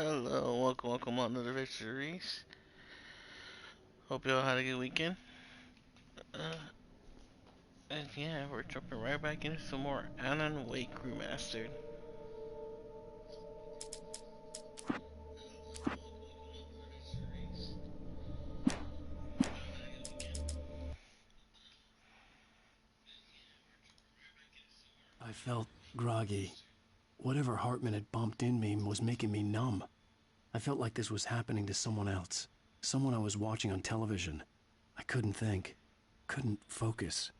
Hello, welcome on to the victories. Hope you all had a good weekend. Uh, and yeah, we're jumping right back into some more Alan Wake Remastered. I felt groggy. Whatever Hartman had bumped in me was making me numb. I felt like this was happening to someone else. Someone I was watching on television. I couldn't think. Couldn't focus.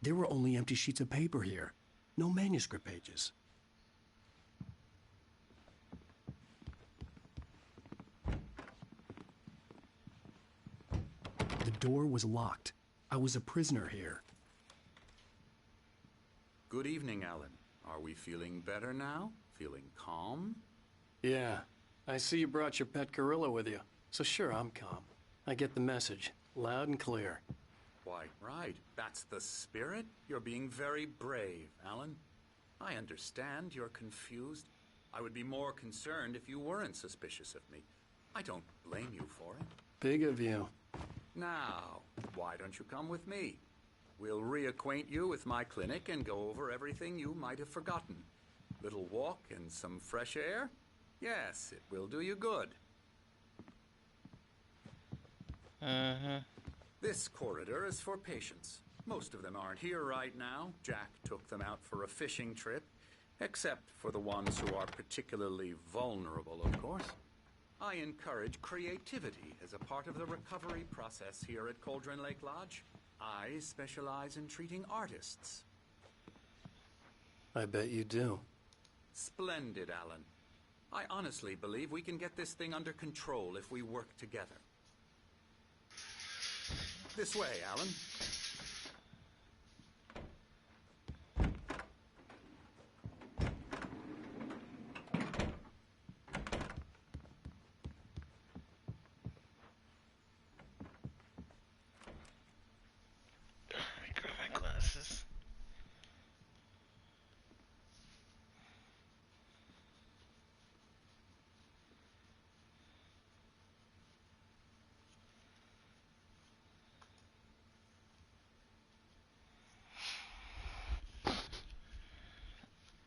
There were only empty sheets of paper here. No manuscript pages. The door was locked. I was a prisoner here. Good evening, Alan. Are we feeling better now? Feeling calm? Yeah. I see you brought your pet gorilla with you. So sure, I'm calm. I get the message. Loud and clear. Quite right. That's the spirit. You're being very brave, Alan. I understand you're confused. I would be more concerned if you weren't suspicious of me. I don't blame you for it. Big of you. Now, why don't you come with me? We'll reacquaint you with my clinic and go over everything you might have forgotten. Little walk and some fresh air? Yes, it will do you good. This corridor is for patients. Most of them aren't here right now. Jack took them out for a fishing trip, except for the ones who are particularly vulnerable, of course. I encourage creativity as a part of the recovery process here at Cauldron Lake Lodge. I specialize in treating artists. I bet you do. Splendid, Alan. I honestly believe we can get this thing under control if we work together. This way, Alan. Let me grab my glasses.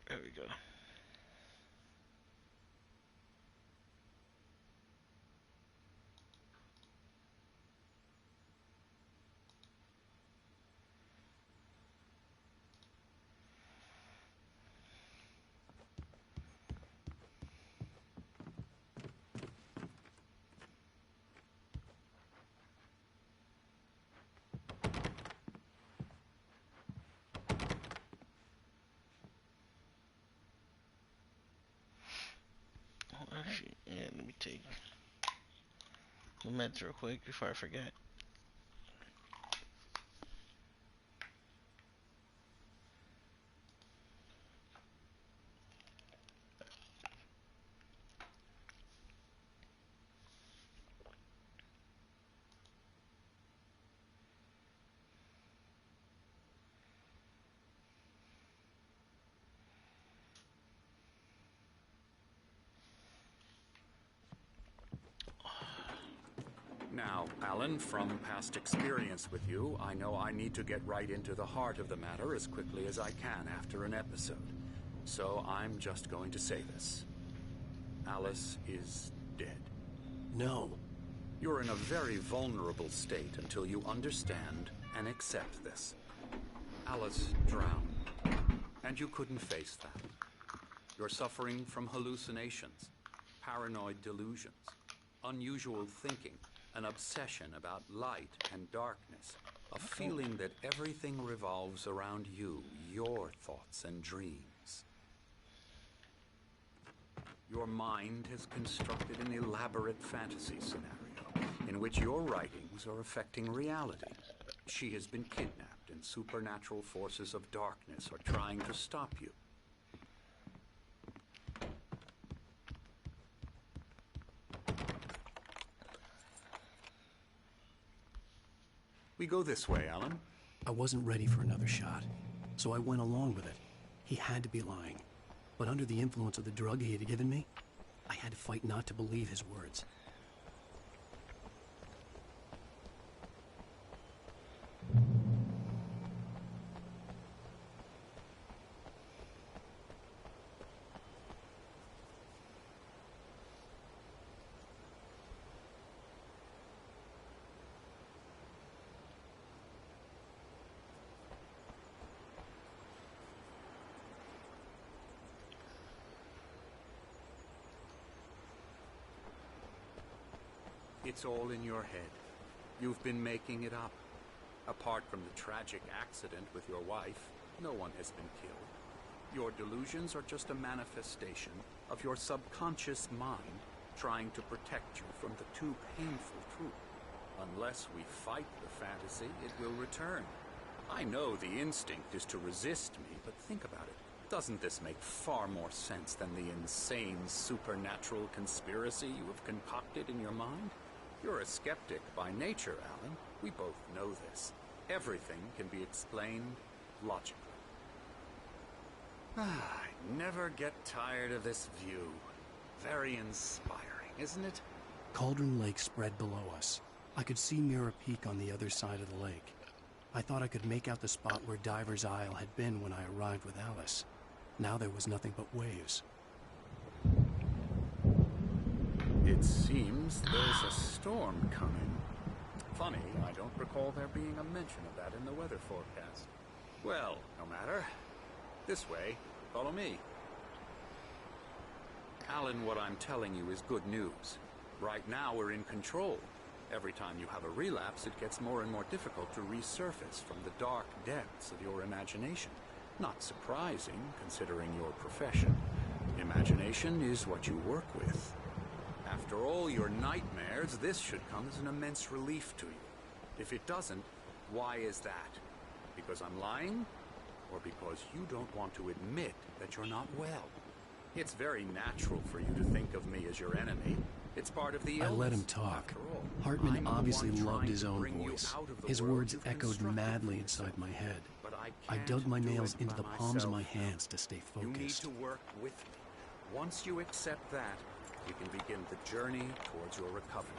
There we go. Oh, actually, yeah, let me take the meds real quick before I forget. Now, Alan, from past experience with you, I know I need to get right into the heart of the matter as quickly as I can after an episode. So I'm just going to say this. Alice is dead. No. You're in a very vulnerable state until you understand and accept this. Alice drowned, and you couldn't face that. You're suffering from hallucinations, paranoid delusions, unusual thinking, an obsession about light and darkness, a feeling that everything revolves around you, your thoughts and dreams. Your mind has constructed an elaborate fantasy scenario in which your writings are affecting reality. She has been kidnapped and supernatural forces of darkness are trying to stop you. We go this way, Alan. I wasn't ready for another shot, so I went along with it. He had to be lying. but under the influence of the drug he had given me, I had to fight not to believe his words. It's all in your head. You've been making it up. Apart from the tragic accident with your wife, no one has been killed. Your delusions are just a manifestation of your subconscious mind trying to protect you from the too painful truth. Unless we fight the fantasy, it will return. I know the instinct is to resist me, but think about it. Doesn't this make far more sense than the insane supernatural conspiracy you have concocted in your mind? You're a skeptic by nature, Alan. We both know this. Everything can be explained logically. I never get tired of this view. Very inspiring, isn't it? Cauldron Lake spread below us. I could see Mirror Peak on the other side of the lake. I thought I could make out the spot where Diver's Isle had been when I arrived with Alice. Now there was nothing but waves. It seems there's a storm coming. Funny, I don't recall there being a mention of that in the weather forecast. Well, no matter. This way. Follow me. Alan, what I'm telling you is good news. Right now we're in control. Every time you have a relapse, it gets more and more difficult to resurface from the dark depths of your imagination. Not surprising, considering your profession. Imagination is what you work with. After all your nightmares, this should come as an immense relief to you. If it doesn't, why is that? Because I'm lying? Or because you don't want to admit that you're not well? It's very natural for you to think of me as your enemy. It's part of the illness. I let him talk. Hartman obviously loved his own voice. His words echoed madly inside my head. I dug my nails into the palms of my hands to stay focused. You need to work with me. Once you accept that, we can begin the journey towards your recovery.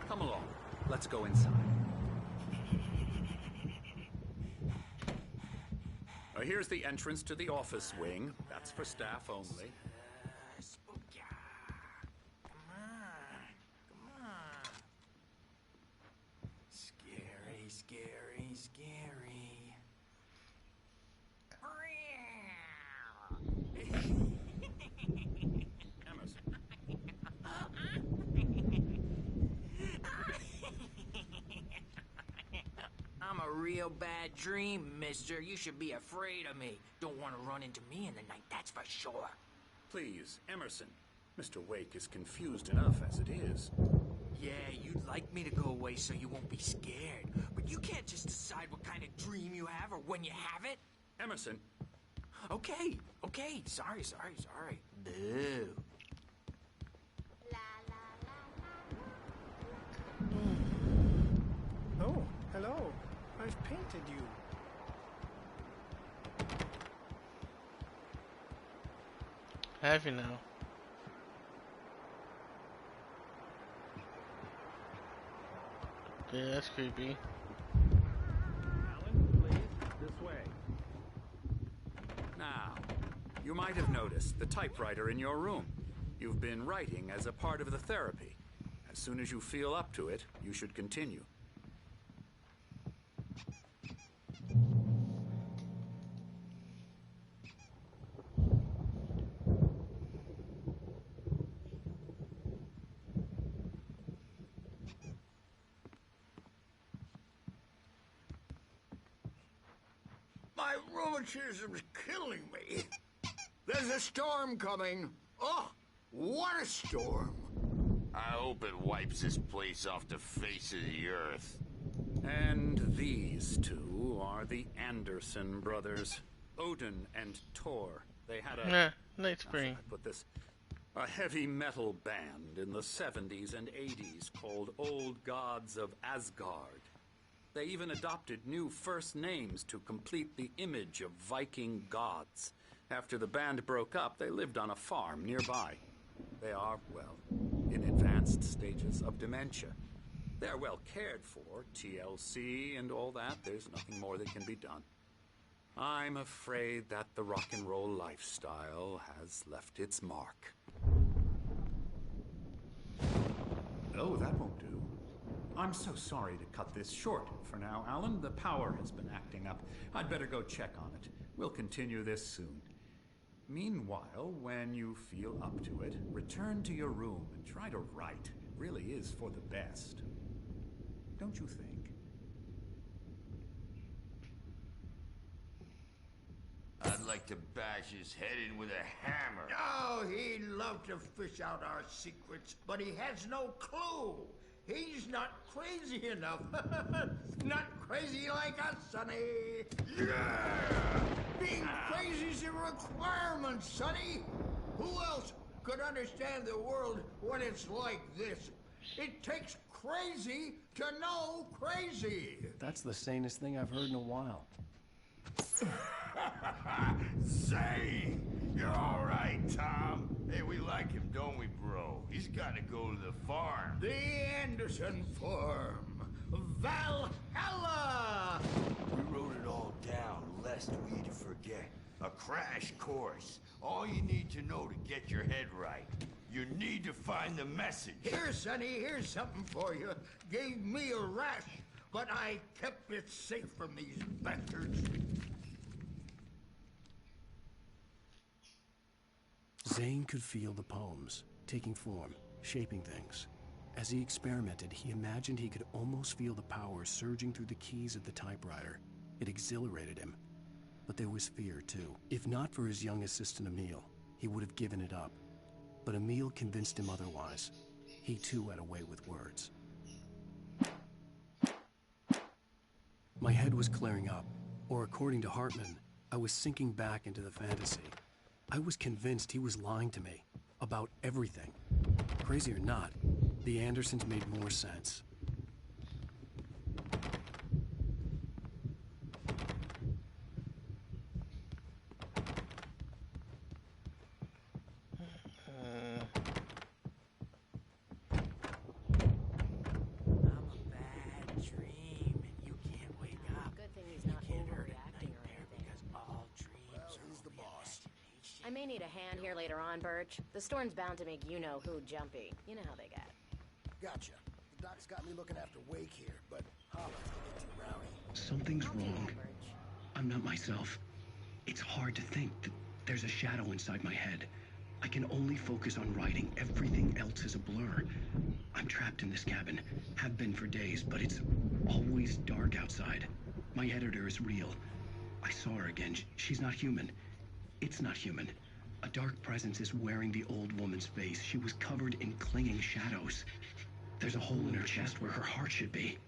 Come along. Let's go inside. Here's the entrance to the office wing. That's for staff only. Scary, scary, scary. Emerson. I'm a real bad dream, mister. You should be afraid of me. Don't want to run into me in the night, that's for sure. Please, Emerson. Mr. Wake is confused enough as it is. Yeah, you'd like me to go away so you won't be scared. But you can't just decide what kind of dream you have or when you have it. Emerson. Okay. Sorry. Boo. Oh, hello. I've painted you. Have you now? Yeah, that's creepy. Alan, please, this way. Now, you might have noticed the typewriter in your room. You've been writing as a part of the therapy. As soon as you feel up to it, you should continue. My rheumatism's killing me. There's a storm coming. Oh, what a storm. I hope it wipes this place off the face of the earth. And these two are the Anderson brothers, Odin and Tor. They had a... Yeah, Night how Spring. should I put this? A heavy metal band in the 70s and 80s called Old Gods of Asgard. They even adopted new first names to complete the image of Viking gods. After the band broke up, they lived on a farm nearby. They are, well, in advanced stages of dementia. They're well cared for, TLC and all that. There's nothing more that can be done. I'm afraid that the rock and roll lifestyle has left its mark. Oh, that won't do. I'm so sorry to cut this short for now, Alan. The power has been acting up. I'd better go check on it. We'll continue this soon. Meanwhile, when you feel up to it, return to your room and try to write. It really is for the best. Don't you think? I'd like to bash his head in with a hammer. Oh, he'd love to fish out our secrets, but he has no clue. He's not crazy enough. Not crazy like us, Sonny. Yeah! Being crazy's a requirement, Sonny. Who else could understand the world when it's like this? It takes crazy to know crazy. That's the sanest thing I've heard in a while. Zane! You're all right, Tom. Hey, we like him, don't we, bro? He's got to go to the farm. The Anderson Farm. Valhalla! We wrote it all down, lest we forget. A crash course. All you need to know to get your head right. You need to find the message. Here, Sonny, here's something for you. Gave me a rash, but I kept it safe from these bastards. Zane could feel the poems, taking form, shaping things. As he experimented, he imagined he could almost feel the power surging through the keys of the typewriter. It exhilarated him. But there was fear, too. If not for his young assistant, Emil, he would have given it up. But Emil convinced him otherwise. He, too, had a way with words. My head was clearing up, or according to Hartman, I was sinking back into the fantasy. I was convinced he was lying to me about everything. Crazy or not, the Andersons made more sense. I'm a bad dream, and you can't wake up. Good thing he's not You can't hurt overreacting at or nightmare anything. because all dreams are he's the only boss. imagination. I may need a hand here later on, Birch. The storm's bound to make you-know-who jumpy. You know how they get. Gotcha. The doc's got me looking after Wake here, but Holland's a bit too rowdy. Something's I'll do wrong. that, Birch. I'm not myself. It's hard to think that there's a shadow inside my head. I can only focus on writing. Everything else is a blur. I'm trapped in this cabin. Have been for days, but it's always dark outside. My editor is real. I saw her again. She's not human. It's not human. A dark presence is wearing the old woman's face. She was covered in clinging shadows. There's a hole in her chest where her heart should be.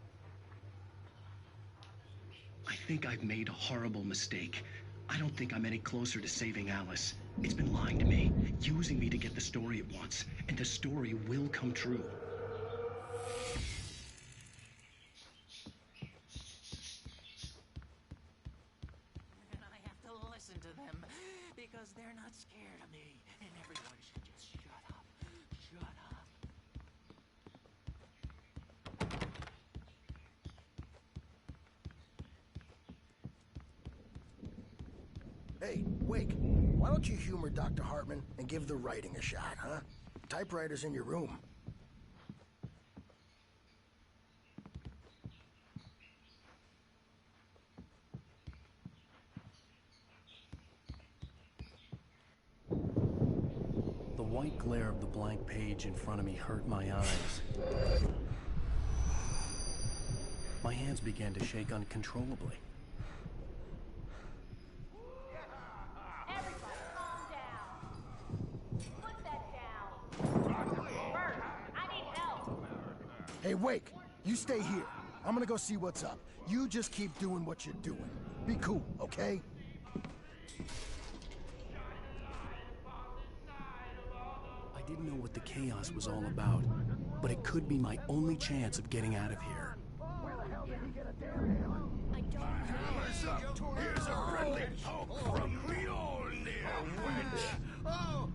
I think I've made a horrible mistake. I don't think I'm any closer to saving Alice. It's been lying to me, using me to get the story it wants, and the story will come true. And I have to listen to them because they're not scared of me. And everyone should just shut up. Shut up. Hey, Wake, why don't you humor Dr. Hartman and give the writing a shot, huh? Typewriter's in your room. The white glare of the blank page in front of me hurt my eyes. My hands began to shake uncontrollably. Everybody calm down. Put that down. Birch, I need help. Hey, Wake, you stay here. I'm gonna go see what's up. You just keep doing what you're doing. Be cool, okay? I didn't know what the chaos was all about, but it could be my only chance of getting out of here. Where the hell did he get a damn Hammer's up! Here's a friendly poke from Mjolnir, wench!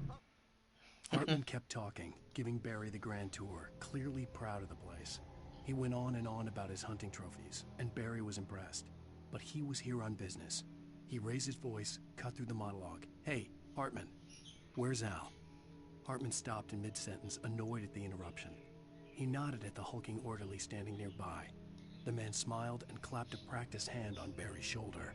Hartman kept talking, giving Barry the grand tour, clearly proud of the place. He went on and on about his hunting trophies, and Barry was impressed. But he was here on business. He raised his voice, cut through the monologue. Hey, Hartman, where's Al? Hartman stopped in mid-sentence, annoyed at the interruption. He nodded at the hulking orderly standing nearby. The man smiled and clapped a practiced hand on Barry's shoulder.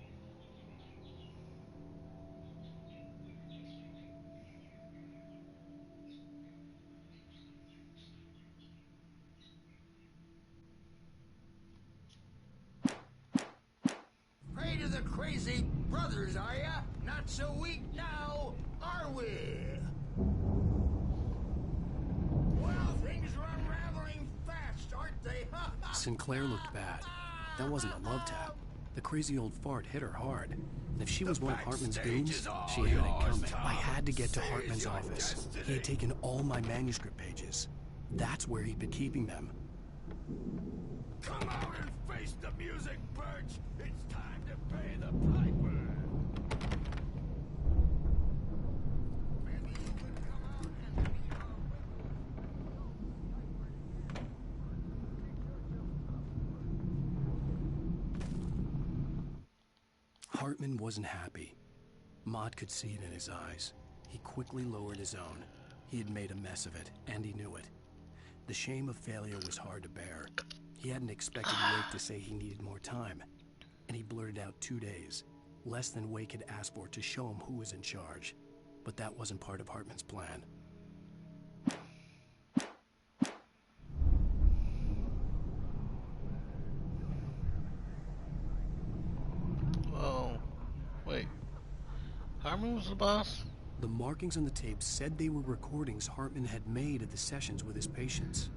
Prey to the crazy brothers, are ya? Not so weak now, are we? Well, things are unraveling fast, aren't they? Sinclair looked bad. That wasn't a love tap. The crazy old fart hit her hard. And if she was one of Hartman's goons, she had it coming. I had to get to Hartman's office. He had taken all my manuscript pages. That's where he'd been keeping them. Come out and face the music, Birch! It's time to pay the piper! Hartman wasn't happy. Maude could see it in his eyes. He quickly lowered his own. He had made a mess of it, and he knew it. The shame of failure was hard to bear. He hadn't expected Wake to say he needed more time, and he blurted out 2 days, less than Wake had asked for to show him who was in charge. But that wasn't part of Hartman's plan. Whoa. Wait. Hartman was the boss? The markings on the tape said they were recordings Hartman had made of the sessions with his patients.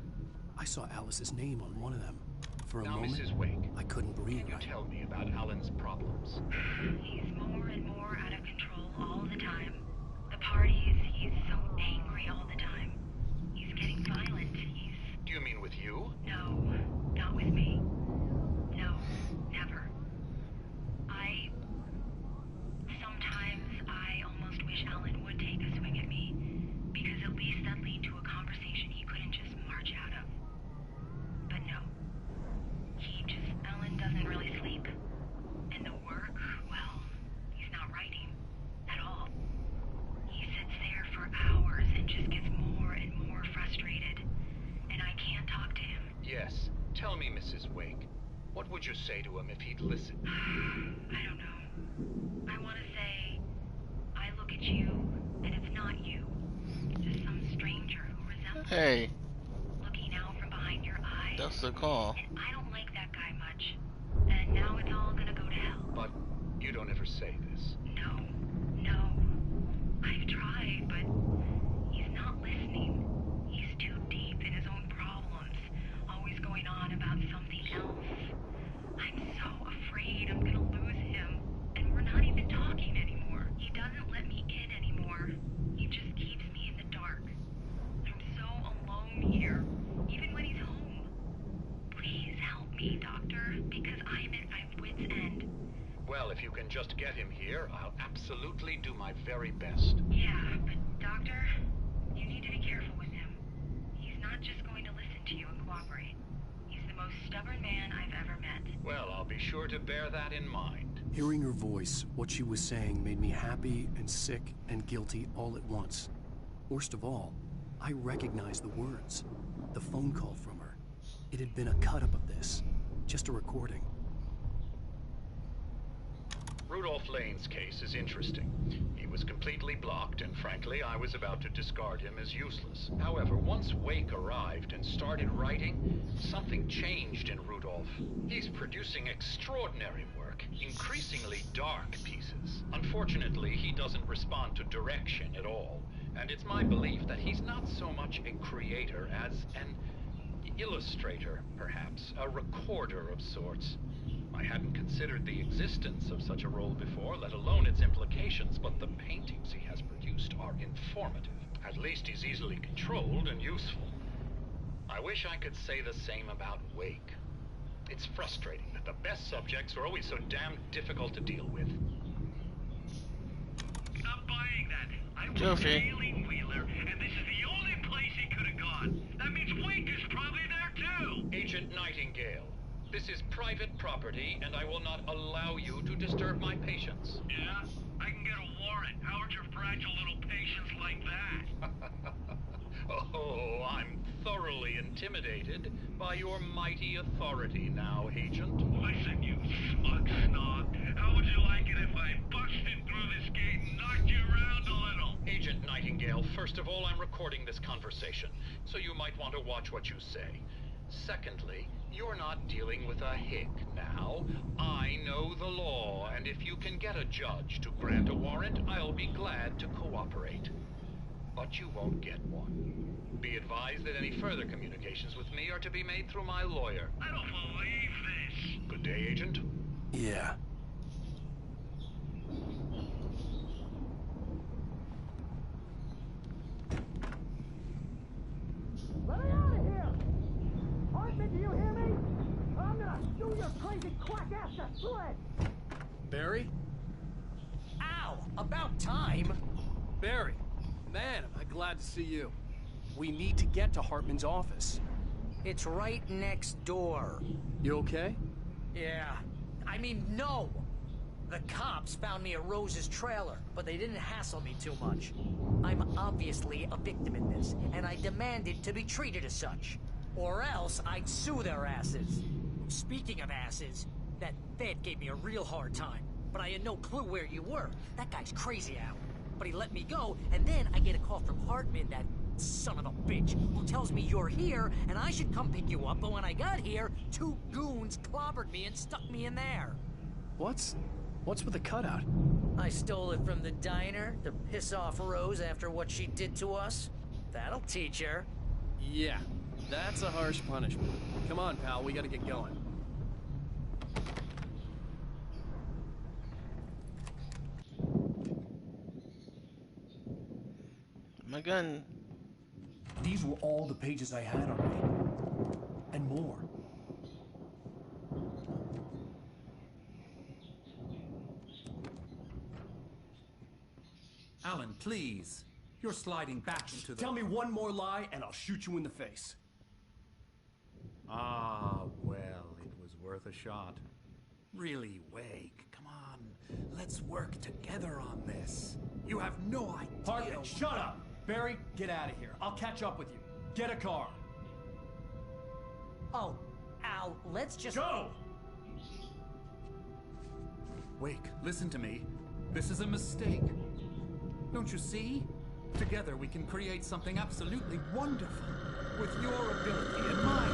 I saw Alice's name on one of them. For a moment, Mrs. Wake, I couldn't breathe. can you tell me about Alan's problems? He's more and more out of control all the time. The parties, he's so angry all the time. He's getting violent. Do you mean with you? No, not with me. No, never. Sometimes I almost wish Alan would take a swing at me, because at least that'd lead to a conversation he couldn't just march out of. But no. Alan doesn't really sleep. And the work, well, he's not writing at all. He sits there for hours and just gets more and more frustrated. And I can't talk to him. Yes. Tell me, Mrs. Wake. What would you say to him if he'd listen? I don't know. I want to say, I look at you, and it's not you. Just some stranger who resembles Hey. looking out from behind your eyes. That's the call. And I don't like that guy much. And now it's all gonna go to hell. But you don't ever say this. No. I've tried, but he's not listening. He's too deep in his own problems, always going on about something else. I'm so afraid I'm gonna lose him, and we're not even talking anymore. He doesn't let me in anymore. He just keeps me in the dark. I'm so alone here, even when he's home. Please help me, Doctor, because I'm at my wit's end. Well, if you can just get him here, I'll absolutely do my very best. Yeah, but Doctor, you need to be careful with him. He's not just going to listen to you and cooperate. He's the most stubborn man I've ever met. Well, I'll be sure to bear that in mind. Hearing her voice, what she was saying made me happy and sick and guilty all at once. Worst of all, I recognized the words. The phone call from her. It had been a cut-up of this. Just a recording. Rudolph Lane's case is interesting. He was completely blocked, and frankly, I was about to discard him as useless. However, once Wake arrived and started writing, something changed in Rudolph. He's producing extraordinary work, increasingly dark pieces. Unfortunately, he doesn't respond to direction at all, and it's my belief that he's not so much a creator as an illustrator, perhaps, a recorder of sorts. I hadn't considered the existence of such a role before, let alone its implications, but the paintings he has produced are informative. At least he's easily controlled and useful. I wish I could say the same about Wake. It's frustrating that the best subjects are always so damn difficult to deal with. I'm buying that. I was Josie. tailing Wheeler, and this is the only place he could have gone. That means Wake is probably there too. Agent Nightingale, this is private property, and I will not allow you to disturb my patients. Yeah? I can get a warrant. How'd your fragile little patients like that? Oh, I'm thoroughly intimidated by your mighty authority now, Agent. Listen, you smug snob. How would you like it if I busted through this gate and knocked you around a little? Agent Nightingale, first of all, I'm recording this conversation, so you might want to watch what you say. Secondly, you're not dealing with a hick now. I know the law, and if you can get a judge to grant a warrant, I'll be glad to cooperate. But you won't get one. Be advised that any further communications with me are to be made through my lawyer. I don't believe this. Good day, Agent. Yeah. Let me out of here! Hartman, do you hear me? I'm gonna shoot your crazy quack ass to shreds! Barry? Ow! About time! Barry! Man, am I glad to see you. We need to get to Hartman's office. It's right next door. You okay? Yeah. I mean, no! The cops found me at Rose's trailer, but they didn't hassle me too much. I'm obviously a victim in this, and I demanded to be treated as such. Or else I'd sue their asses. Speaking of asses, that Fed gave me a real hard time, but I had no clue where you were. That guy's crazy out. But he let me go, and then I get a call from Hartman, that son of a bitch, who tells me you're here, and I should come pick you up, but when I got here, 2 goons clobbered me and stuck me in there. What's with the cutout? I stole it from the diner to piss off Rose after what she did to us. That'll teach her. Yeah, that's a harsh punishment. Come on, pal, we gotta get going. My gun. These were all the pages I had on me. And more. Alan, please. You're sliding back into the... Tell me one more lie and I'll shoot you in the face. Ah, well, it was worth a shot. Really, Wake, come on. Let's work together on this. You have no idea... Hartman, shut up! Barry, get out of here. I'll catch up with you. Get a car. Oh, Al, let's just... Go! Wake, listen to me. This is a mistake. Don't you see? Together we can create something absolutely wonderful. With your ability and mine.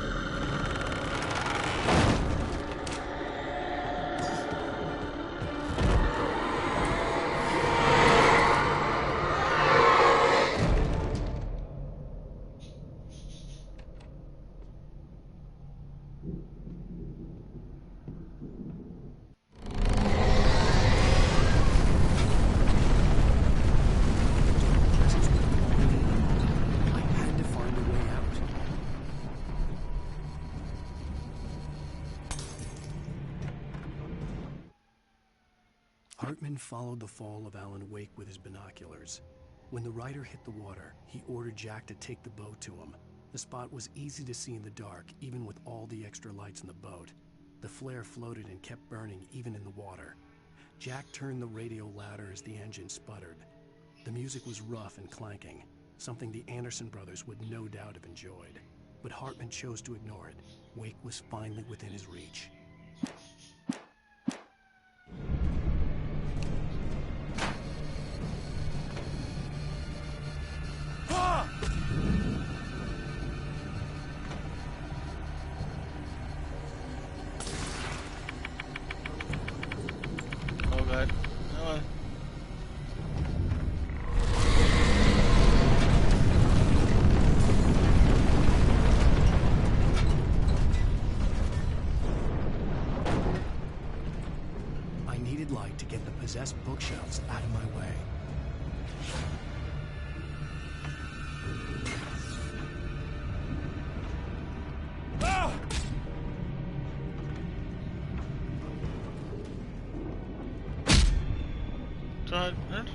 Hartman followed the fall of Alan Wake with his binoculars. When the rider hit the water, he ordered Jack to take the boat to him. The spot was easy to see in the dark, even with all the extra lights in the boat. The flare floated and kept burning even in the water. Jack turned the radio louder as the engine sputtered. The music was rough and clanking, something the Anderson brothers would no doubt have enjoyed. But Hartman chose to ignore it. Wake was finally within his reach. Oh god. Come on. I needed light to get the possessed bookshelves out of my way. God. That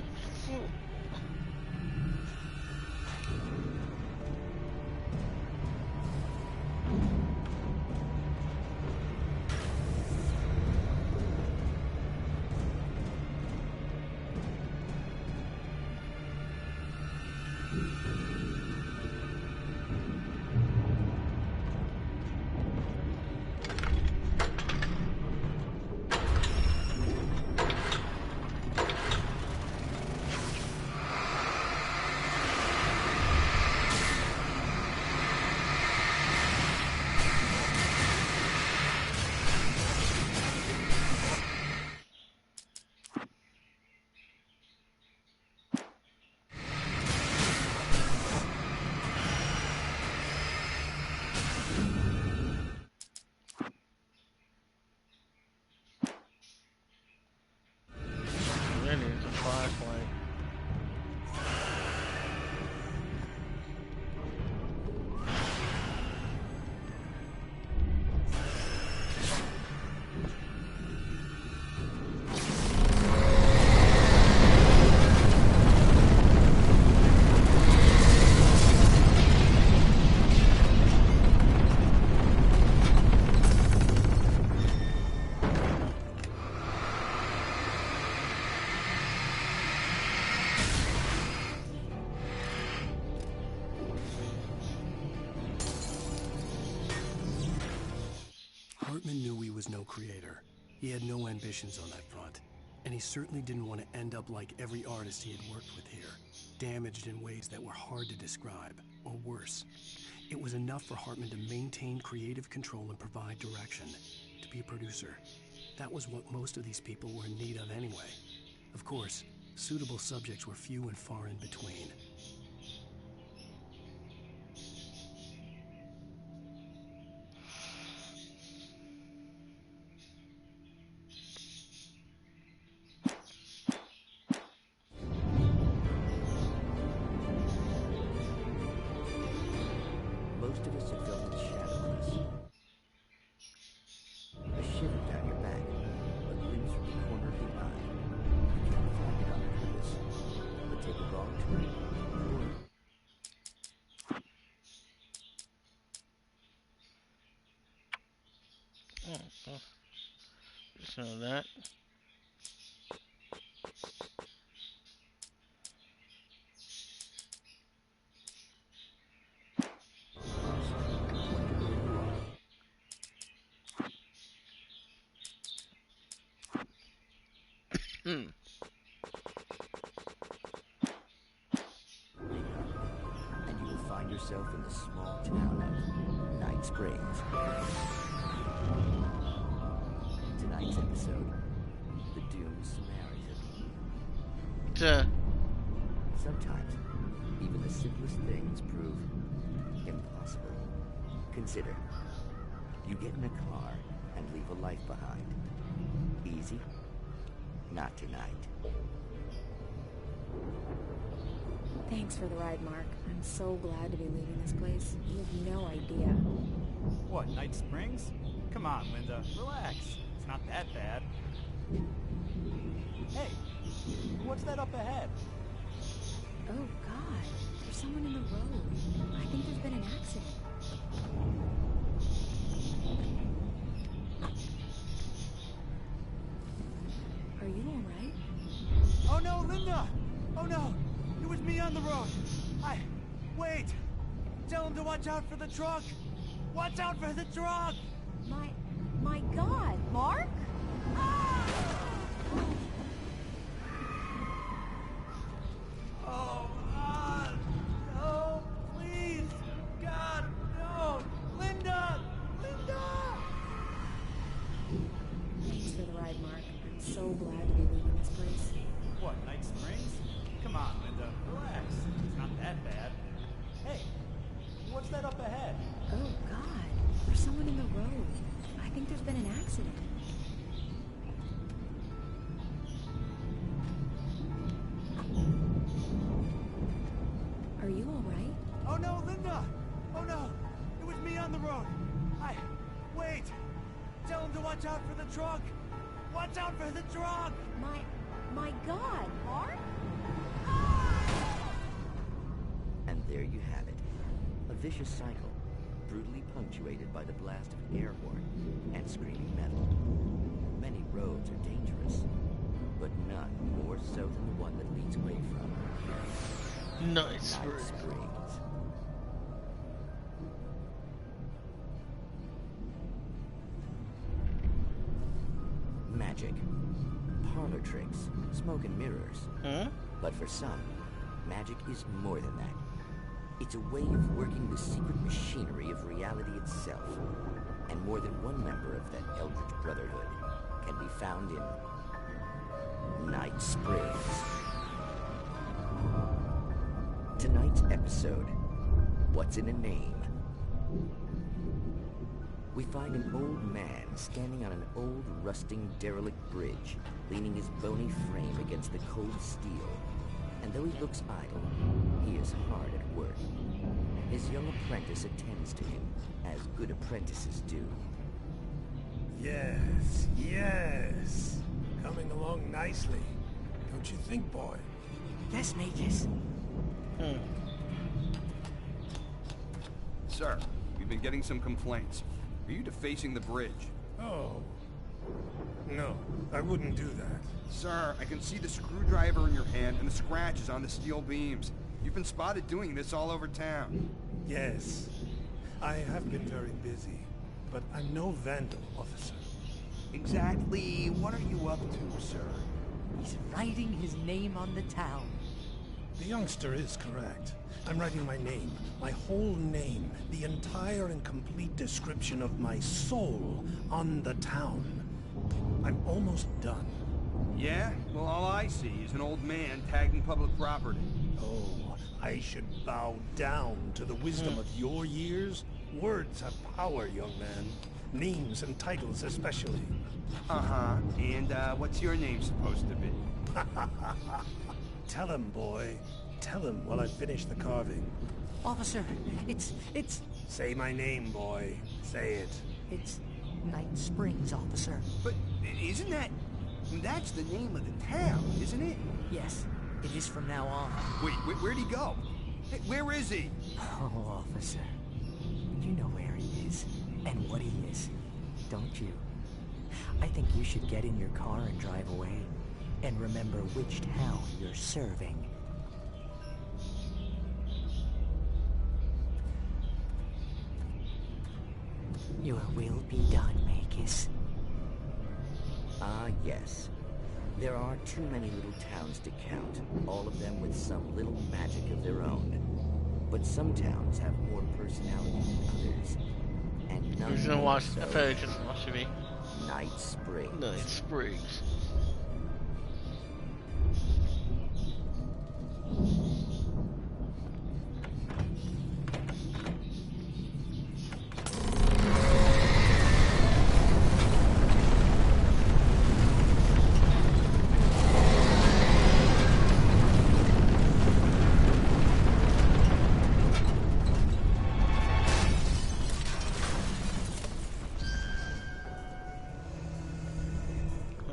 is a flashlight. Hartman knew he was no creator. He had no ambitions on that front. And he certainly didn't want to end up like every artist he had worked with here, damaged in ways that were hard to describe, or worse. It was enough for Hartman to maintain creative control and provide direction, to be a producer. That was what most of these people were in need of anyway. Of course, suitable subjects were few and far in between. Most of us have felt its shadow on us. A shiver down your back, a glimpse from the corner of the eye. You can't find it on purpose, but take a wrong turn. Oh, just know that. And you will find yourself in the small town of Night Springs. Tonight's episode, the doomed Samaritan. Sometimes, even the simplest things prove impossible. Consider, you get in a car and leave a life behind. Easy? Not tonight. Thanks for the ride, Mark. I'm so glad to be leaving this place. You have no idea. What, Night Springs? Come on, Linda, relax. It's not that bad. Hey, what's that up ahead? Oh, God. There's someone in the road. I think there's been an accident. Are you all right? Oh no, Linda! Oh no! It was me on the road! Wait! Tell him to watch out for the truck! Watch out for the truck! My God, Mark? Oh, no, please! God, no! Linda! Linda! Thanks for the ride, Mark. I'm so glad to be leaving this place. What, Night Springs? Come on, Linda, relax. It's not that bad. Hey, what's that up ahead? Oh, God. There's someone in the road. I think there's been an accident. Are you all right? Oh no, Linda! Oh no! It was me on the road! Wait! Tell him to watch out for the truck! Watch out for the truck! My God, Mark? And there you have it. A vicious cycle, brutally punctuated by the blast of an air horn and screaming metal. Many roads are dangerous, but none more so than the one that leads away from Night Springs. Magic, parlor tricks, smoke and mirrors. But for some, magic is more than that. It's a way of working the secret machinery of reality itself. And more than one member of that Eldritch Brotherhood can be found in Night Springs. Tonight's episode, What's in a Name? We find an old man standing on an old, rusting, derelict bridge, leaning his bony frame against the cold steel. And though he looks idle, he is hard at work. His young apprentice attends to him, as good apprentices do. Yes, yes. Coming along nicely. Don't you think, boy? Yes, Magus. Sir, we've been getting some complaints. Are you defacing the bridge? Oh. No, I wouldn't do that. Sir, I can see the screwdriver in your hand and the scratches on the steel beams. You've been spotted doing this all over town. Yes, I have been very busy, but I'm no vandal, officer. Exactly what are you up to, sir? He's writing his name on the town. The youngster is correct. I'm writing my name, my whole name, the entire and complete description of my soul on the town. I'm almost done. Yeah? Well, all I see is an old man tagging public property. Oh, I should bow down to the wisdom of your years? Words have power, young man. Names and titles especially. Uh-huh. And, what's your name supposed to be? Tell him, boy. Tell him while I finish the carving. Officer, it's... Say my name, boy. Say it. It's Night Springs, officer. But isn't that... That's the name of the town, isn't it? Yes, it is from now on. Wait, where'd he go? Hey, where is he? Oh, officer. You know where he is, and what he is, don't you? I think you should get in your car and drive away, and remember which town you're serving. Your will be done, Magus. Ah, yes. There are too many little towns to count, all of them with some little magic of their own. But some towns have more personality than others. And none Who's gonna watch? so I feel like just watch TV. Night Springs. Night Springs.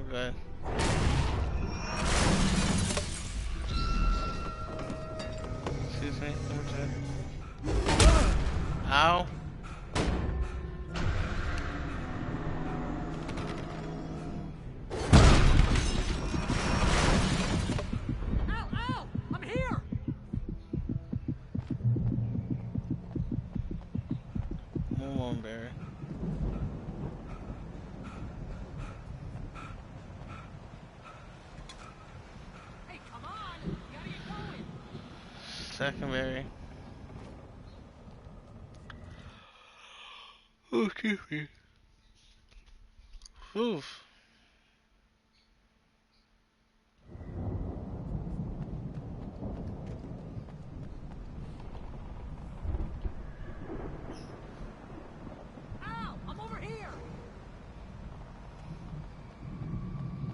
Okay. Excuse me, number 2. Ow. Ow, ow! I'm here! Come on, Barry. Hey, come on! You gotta get going! Second Barry. Oh, excuse me. Oof. Ow! I'm over here!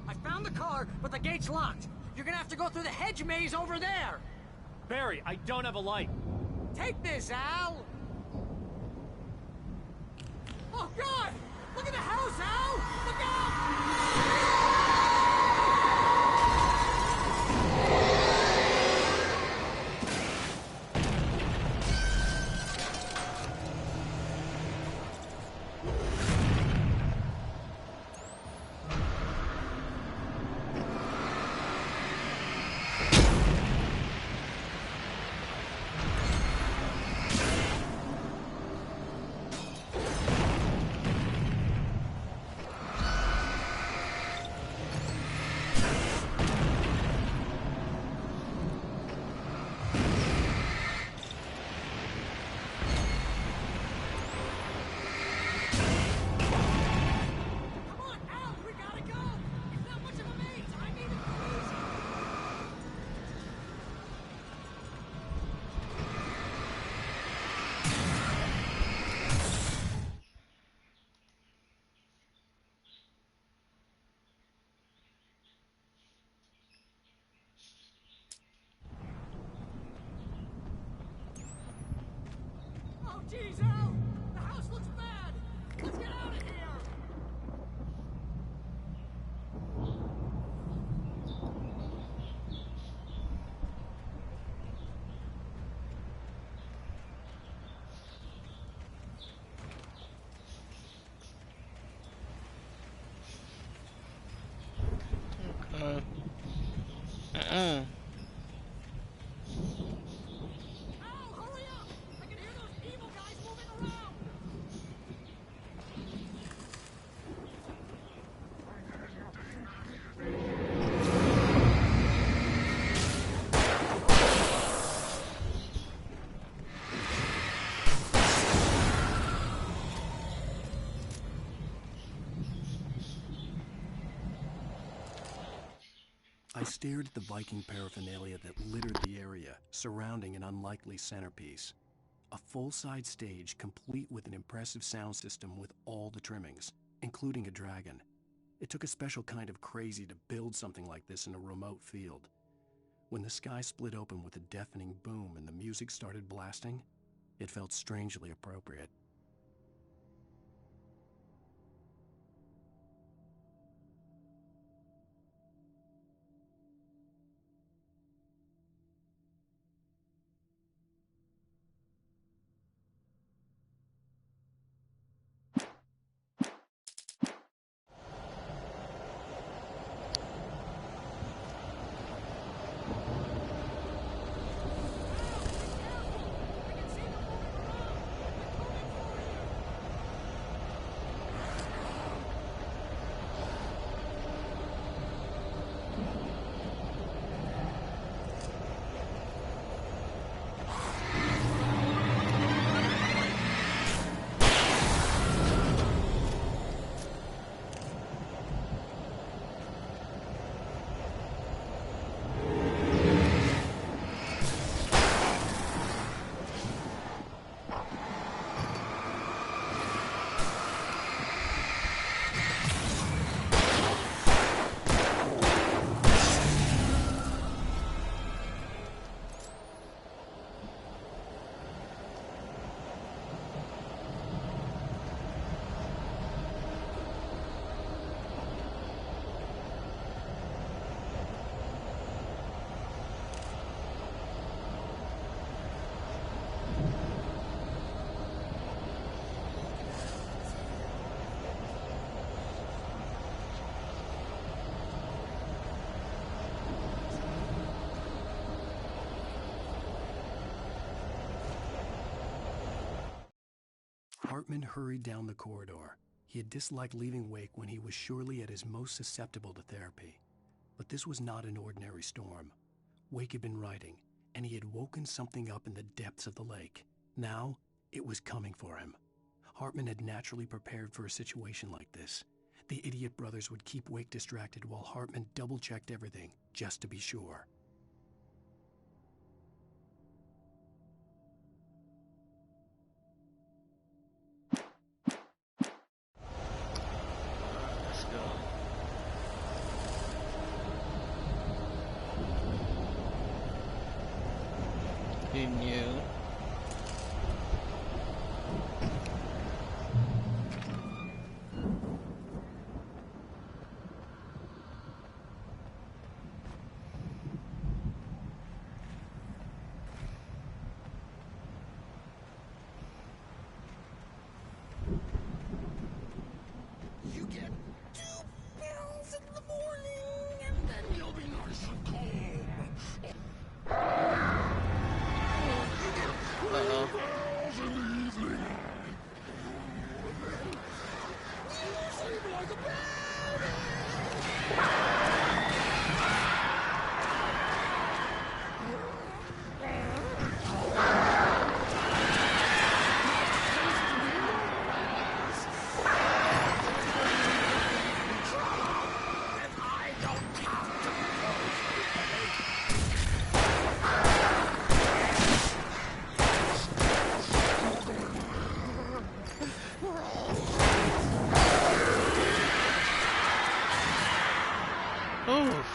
I found the car, but the gate's locked. You're gonna have to go through the hedge maze over there. Barry, I don't have a light. Take this, Al! Oh, God! Look at the house, Al! Look out! Uh-uh. I stared at the Viking paraphernalia that littered the area, surrounding an unlikely centerpiece. A full-size stage complete with an impressive sound system with all the trimmings, including a dragon. It took a special kind of crazy to build something like this in a remote field. When the sky split open with a deafening boom and the music started blasting, it felt strangely appropriate. Hartman hurried down the corridor. He had disliked leaving Wake when he was surely at his most susceptible to therapy. But this was not an ordinary storm. Wake had been writing, and he had woken something up in the depths of the lake. Now, it was coming for him. Hartman had naturally prepared for a situation like this. The idiot brothers would keep Wake distracted while Hartman double-checked everything, just to be sure. Let's go. He knew. You get 2 pills in the morning, and then you'll be nice and calm. You get 3 pills in the evening. You sleep like a baby. Oof.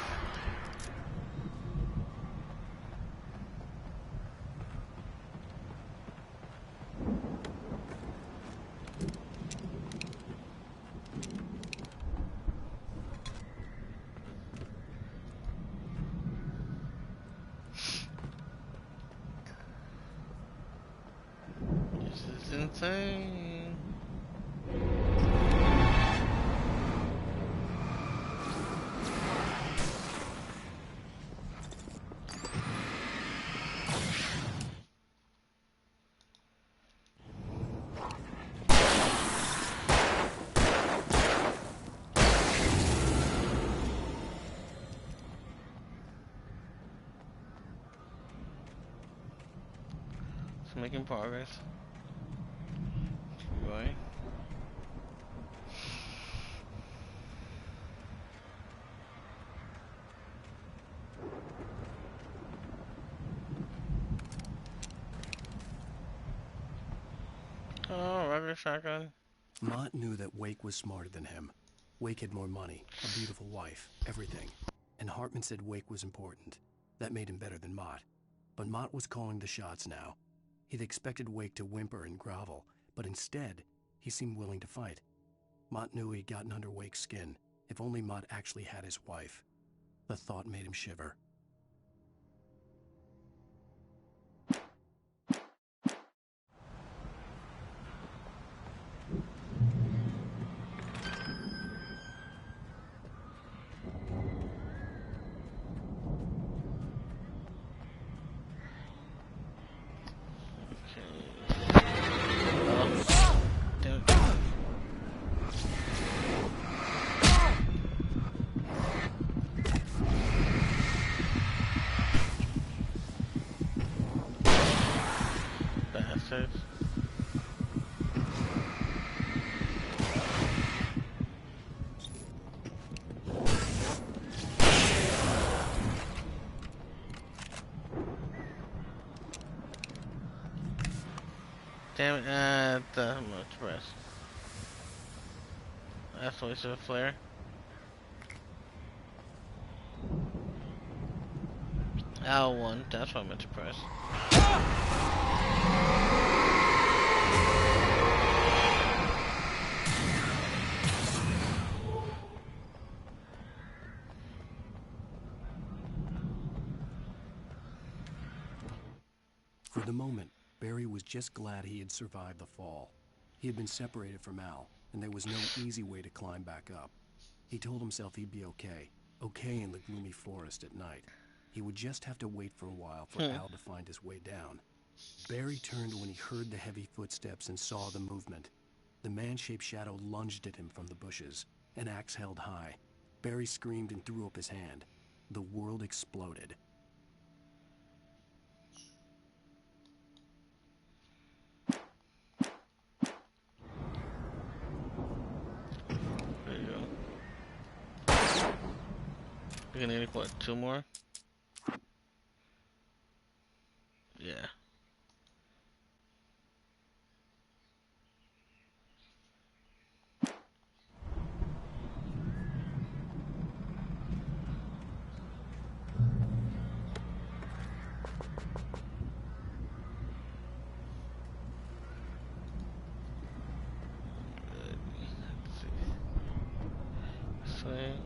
This is insane. making progress. Keep going. Oh, regular shotgun. Mott knew that Wake was smarter than him. Wake had more money, a beautiful wife, everything. And Hartman said Wake was important. That made him better than Mott. But Mott was calling the shots now. He'd expected Wake to whimper and grovel, but instead, he seemed willing to fight. Mott knew he'd gotten under Wake's skin. If only Mott actually had his wife. The thought made him shiver. Bastards. Damn it, the much press. That's a waste of a flare. L1, that's what I meant to press. For the moment, Barry was just glad he had survived the fall. He had been separated from Al, and there was no easy way to climb back up. He told himself he'd be okay in the gloomy forest at night. He would just have to wait for a while for Al to find his way down. Barry turned when he heard the heavy footsteps and saw the movement. The man-shaped shadow lunged at him from the bushes, an axe held high. Barry screamed and threw up his hand. The world exploded. There you go. You're gonna need, what, 2 more? Yeah. Let's see. Swing.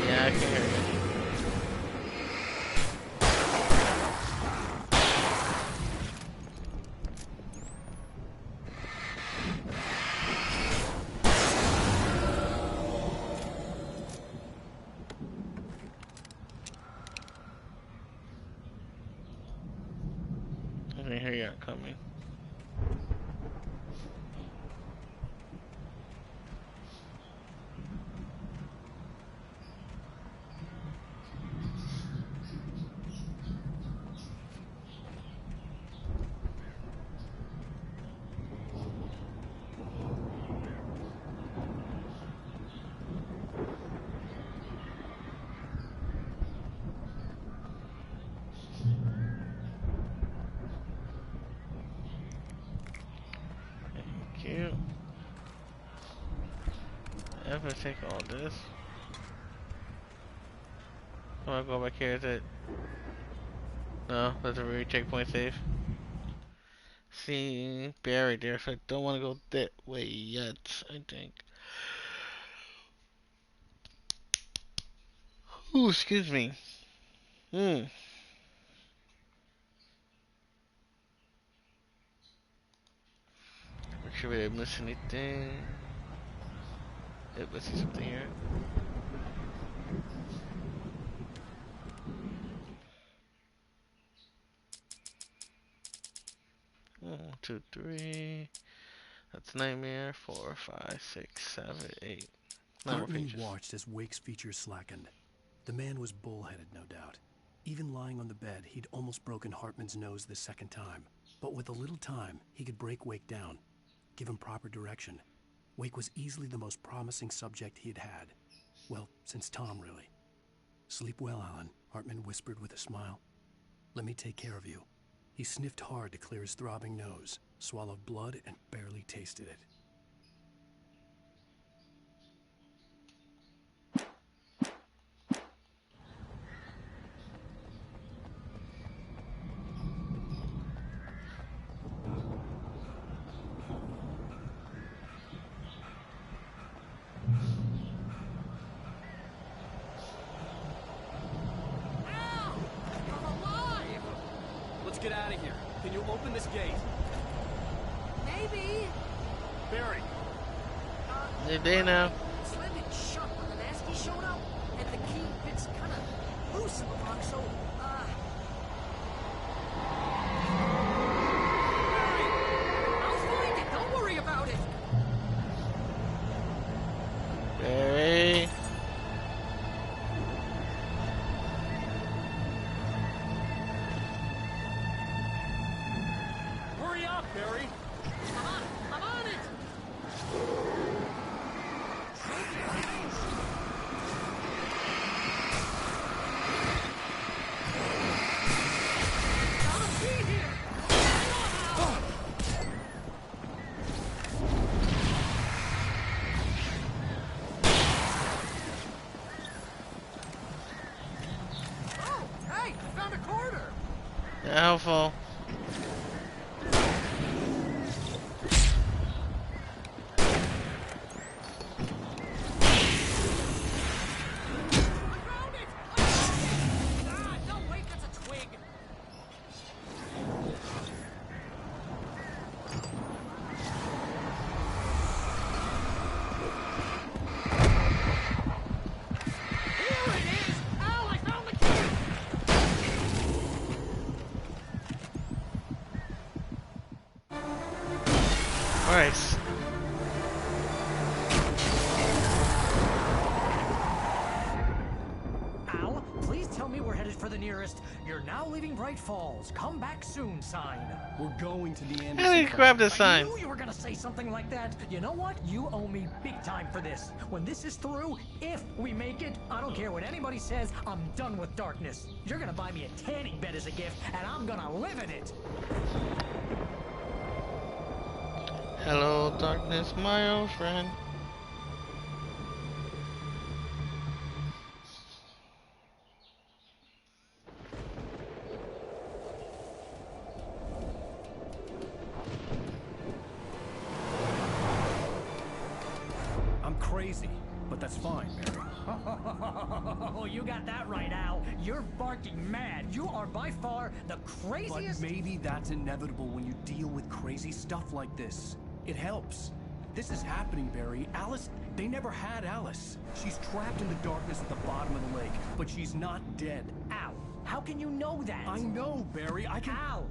Yeah, I can hear you. I can hear you coming. Thank you. If I take all this, I'm gonna go back here. Is it? No, that's a very checkpoint safe. See, buried there, so I don't want to go that way yet, I think. Ooh, excuse me. Make sure we didn't miss anything. Yep, let's see something here. One, two, three. That's Nightmare 4, 5, 6, 7, 8. 9 more Hartman pages. watched as Wake's features slackened. The man was bullheaded, no doubt. Even lying on the bed, he'd almost broken Hartman's nose the second time. But with a little time, he could break Wake down, give him proper direction. Wake was easily the most promising subject he had had. Well, since Tom, really. Sleep well, Alan, Hartman whispered with a smile. Let me take care of you. He sniffed hard to clear his throbbing nose, swallowed blood, and barely tasted it. Let's get out of here. Can you open this gate? Maybe. Barry. Good day now. Slammed it shut when the nasty showed up, and the key fits kind of loose in the lock, so, I'll find it. Don't worry about it. Barry. Hurry up, Barry. I'm on it. Oh, hey, I found a corner. Helpful. No, wait, that's a twig. Here it is! Al, I found the key! Nice. Al, please tell me we're headed for the nearest "You're now leaving Bright Falls. Come back soon" sign. We're going to the end. How did he grab the sign? I knew you were gonna say something like that. You know what? You owe me big time for this. When this is through, if we make it, I don't care what anybody says, I'm done with darkness. You're gonna buy me a tanning bed as a gift, and I'm gonna live in it. Hello, darkness, my old friend. I'm crazy, but that's fine, Barry. Oh, you got that right, Al. You're barking mad. You are by far the craziest. But maybe that's inevitable when you deal with crazy stuff like this. It helps. This is happening, Barry. Alice, they never had Alice. She's trapped in the darkness at the bottom of the lake, but she's not dead. Al, how can you know that? I know, Barry. I can... Al,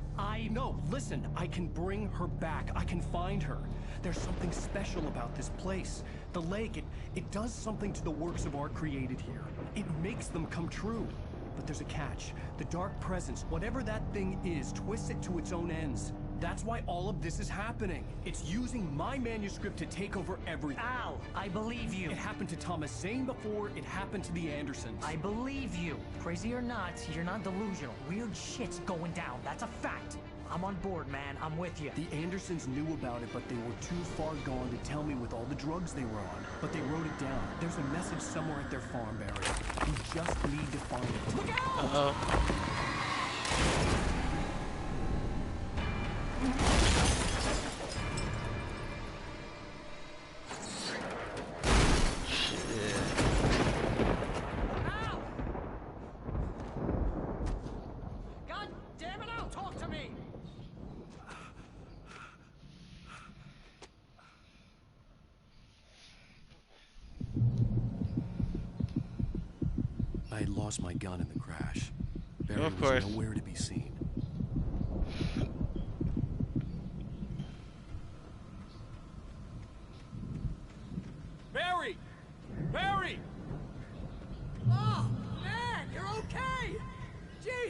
No, listen. I can bring her back. I can find her. There's something special about this place. The lake, it does something to the works of art created here. It makes them come true. But there's a catch. The dark presence, whatever that thing is, twists it to its own ends. That's why all of this is happening. It's using my manuscript to take over everything. Al, I believe you. It happened to Thomas Zane before, it happened to the Andersons. I believe you. Crazy or not, you're not delusional. Weird shit's going down. That's a fact. I'm on board, man. I'm with you. The Andersons knew about it, but they were too far gone to tell me with all the drugs they were on. But they wrote it down. There's a message somewhere at their farm, Barry. We just need to find it. Look out! Uh-oh. Al! God damn it, Al, talk to me! I had lost my gun in the crash. Barry Of was course. nowhere to be seen.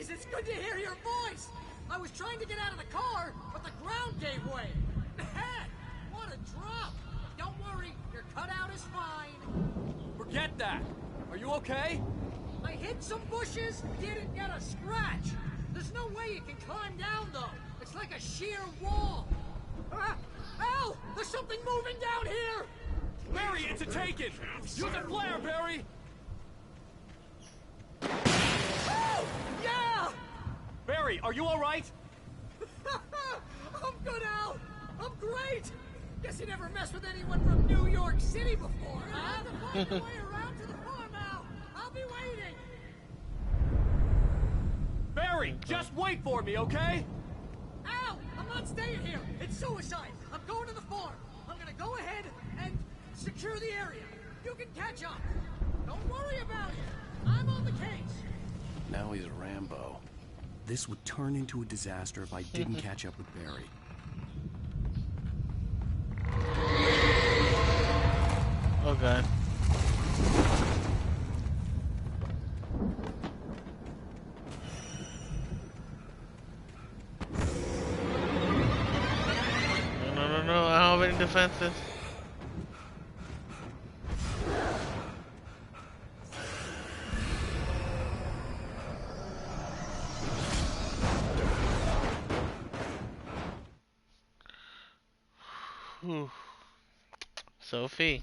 Jeez, it's good to hear your voice! I was trying to get out of the car, but the ground gave way. Man, what a drop! Don't worry, your cutout is fine. Forget that! Are you okay? I hit some bushes, didn't get a scratch. There's no way you can climb down, though. It's like a sheer wall. Al! There's something moving down here! Barry, it's a taken! Use a flare, Barry! Oh! Yeah! Barry, are you alright? I'm good, Al! I'm great! Guess you never messed with anyone from New York City before, huh? I have to find a way around to the farm, Al! I'll be waiting! Barry, just wait for me, okay? Al! I'm not staying here! It's suicide! I'm going to the farm! I'm gonna go ahead and secure the area. You can catch up. Don't worry about it. I'm on the case. Now he's a Rambo. This would turn into a disaster if I didn't catch up with Barry. Oh god. No, I don't have any defenses. Whew. Sophie.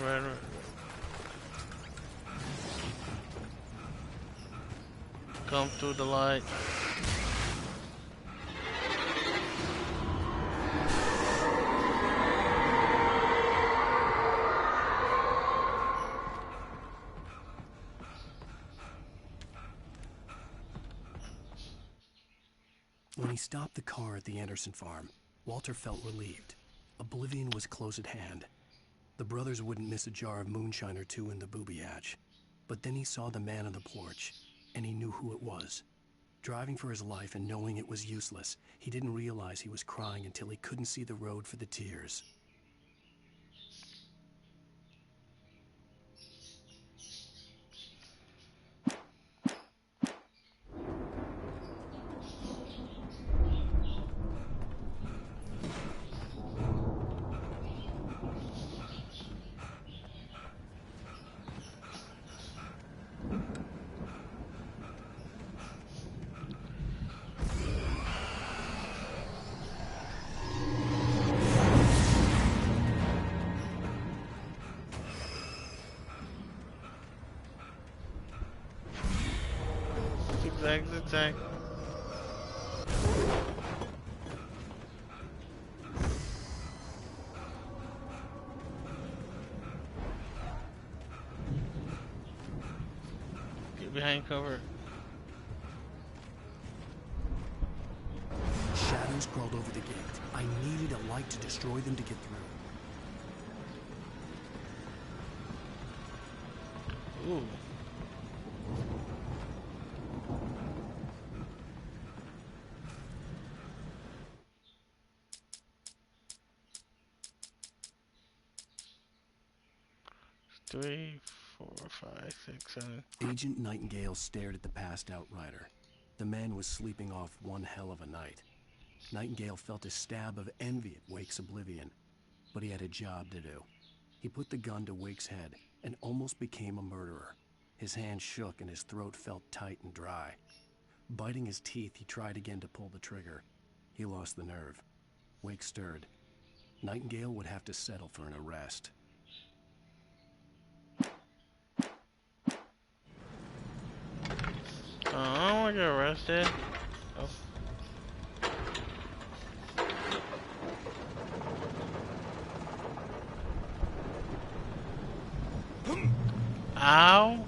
Run. Come through the light. When he stopped the car at the Anderson farm, Walter felt relieved. Oblivion was close at hand. The brothers wouldn't miss a jar of moonshine or two in the booby hatch. But then he saw the man on the porch, and he knew who it was. Driving for his life and knowing it was useless, he didn't realize he was crying until he couldn't see the road for the tears. Zigzag. Get behind cover. Shadows crawled over the gate. I needed a light to destroy them to get through. Ooh. Three, 4, 5, 6, 7. Agent Nightingale stared at the passed out rider. The man was sleeping off one hell of a night. Nightingale felt a stab of envy at Wake's oblivion, but he had a job to do. He put the gun to Wake's head and almost became a murderer. His hand shook and his throat felt tight and dry. Biting his teeth, he tried again to pull the trigger. He lost the nerve. Wake stirred. Nightingale would have to settle for an arrest. Oh, I don't want to get arrested. Oh. Ow.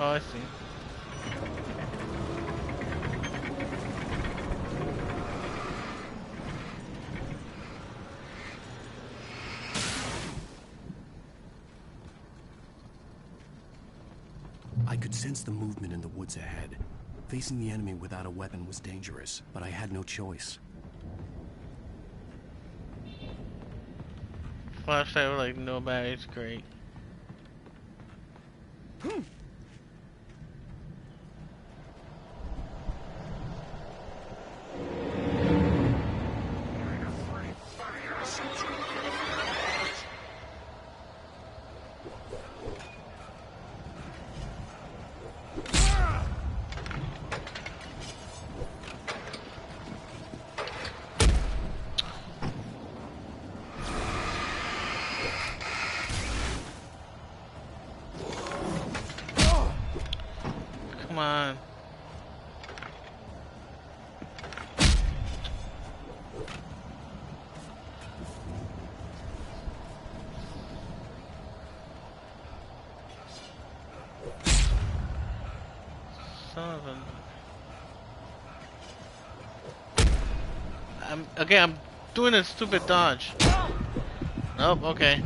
Oh, I see. I could sense the movement in the woods ahead. Facing the enemy without a weapon was dangerous, but I had no choice. Flashlight with like no batteries, great. Come on. Son of a... I'm doing a stupid dodge. Nope, okay.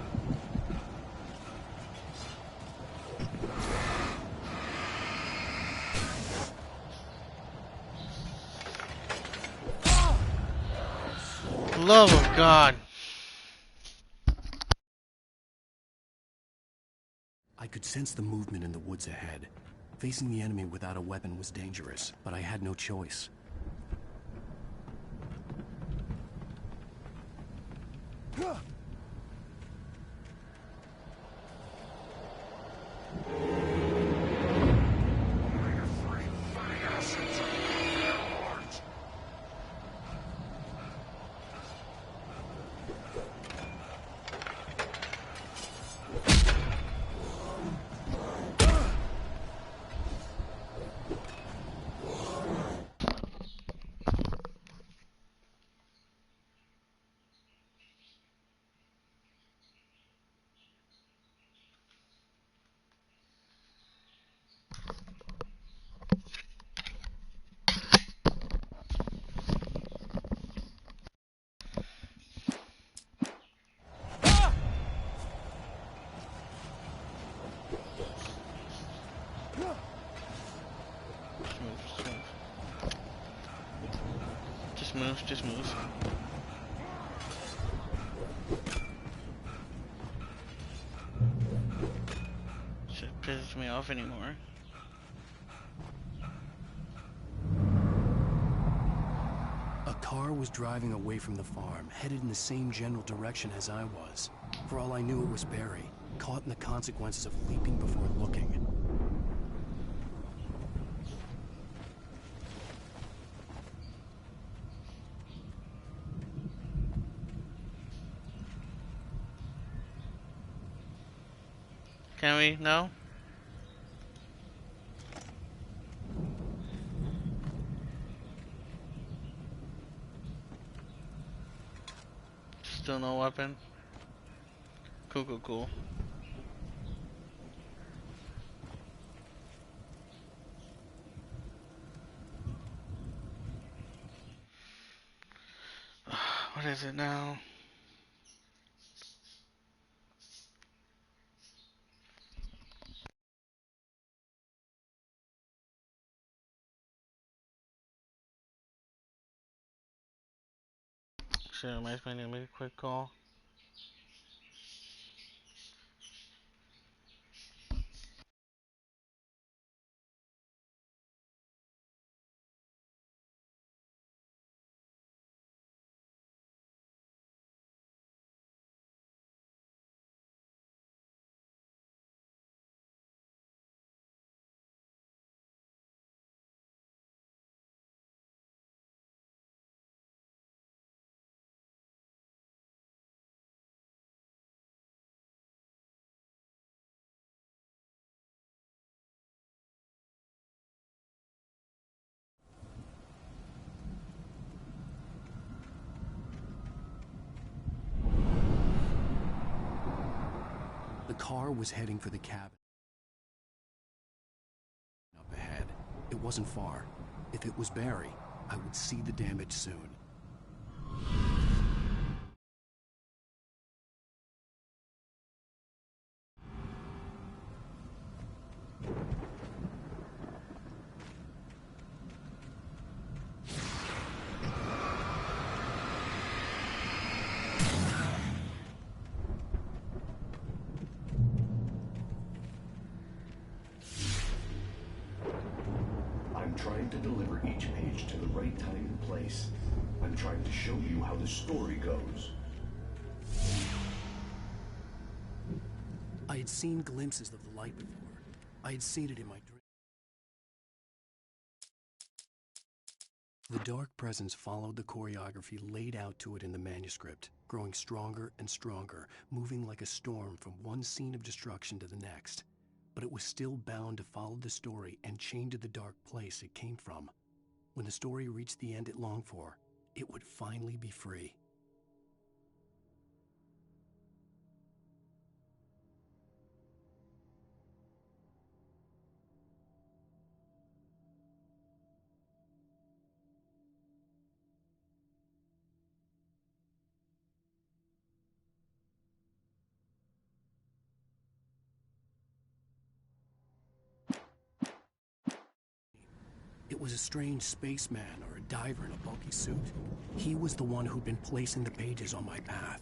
Love of God. I could sense the movement in the woods ahead. Facing the enemy without a weapon was dangerous, but I had no choice. Just move. Shit pisses me off anymore. A car was driving away from the farm, headed in the same general direction as I was. For all I knew, it was Barry, caught in the consequences of leaping before looking. Can we? No? Still no weapon? Cool. What is it now? Shit, I might need to make a quick call. The car was heading for the cabin. It wasn't far. If it was Barry, I would see the damage soon. I'm trying to deliver each page to the right time and place. I'm trying to show you how the story goes. I had seen glimpses of the light before. I had seen it in my dream. The dark presence followed the choreography laid out to it in the manuscript, growing stronger and stronger, moving like a storm from one scene of destruction to the next. But it was still bound to follow the story and chained to the dark place it came from. When the story reached the end it longed for, it would finally be free. It was a strange spaceman or a diver in a bulky suit. He was the one who'd been placing the pages on my path.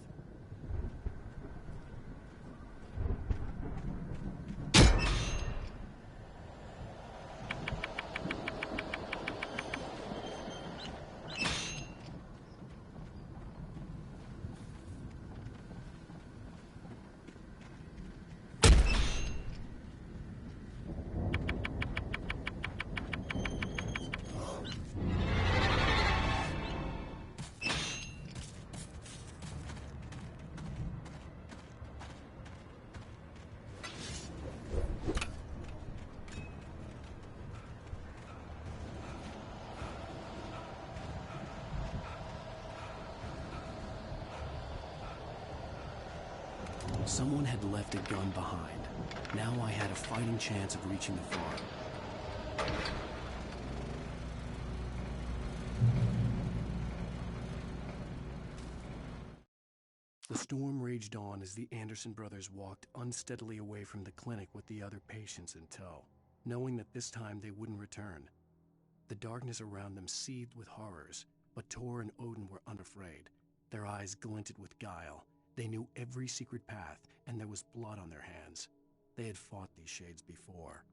Someone had left a gun behind. Now I had a fighting chance of reaching the farm. The storm raged on as the Anderson brothers walked unsteadily away from the clinic with the other patients in tow, knowing that this time they wouldn't return. The darkness around them seethed with horrors, but Tor and Odin were unafraid. Their eyes glinted with guile. They knew every secret path, and there was blood on their hands. They had fought these shades before.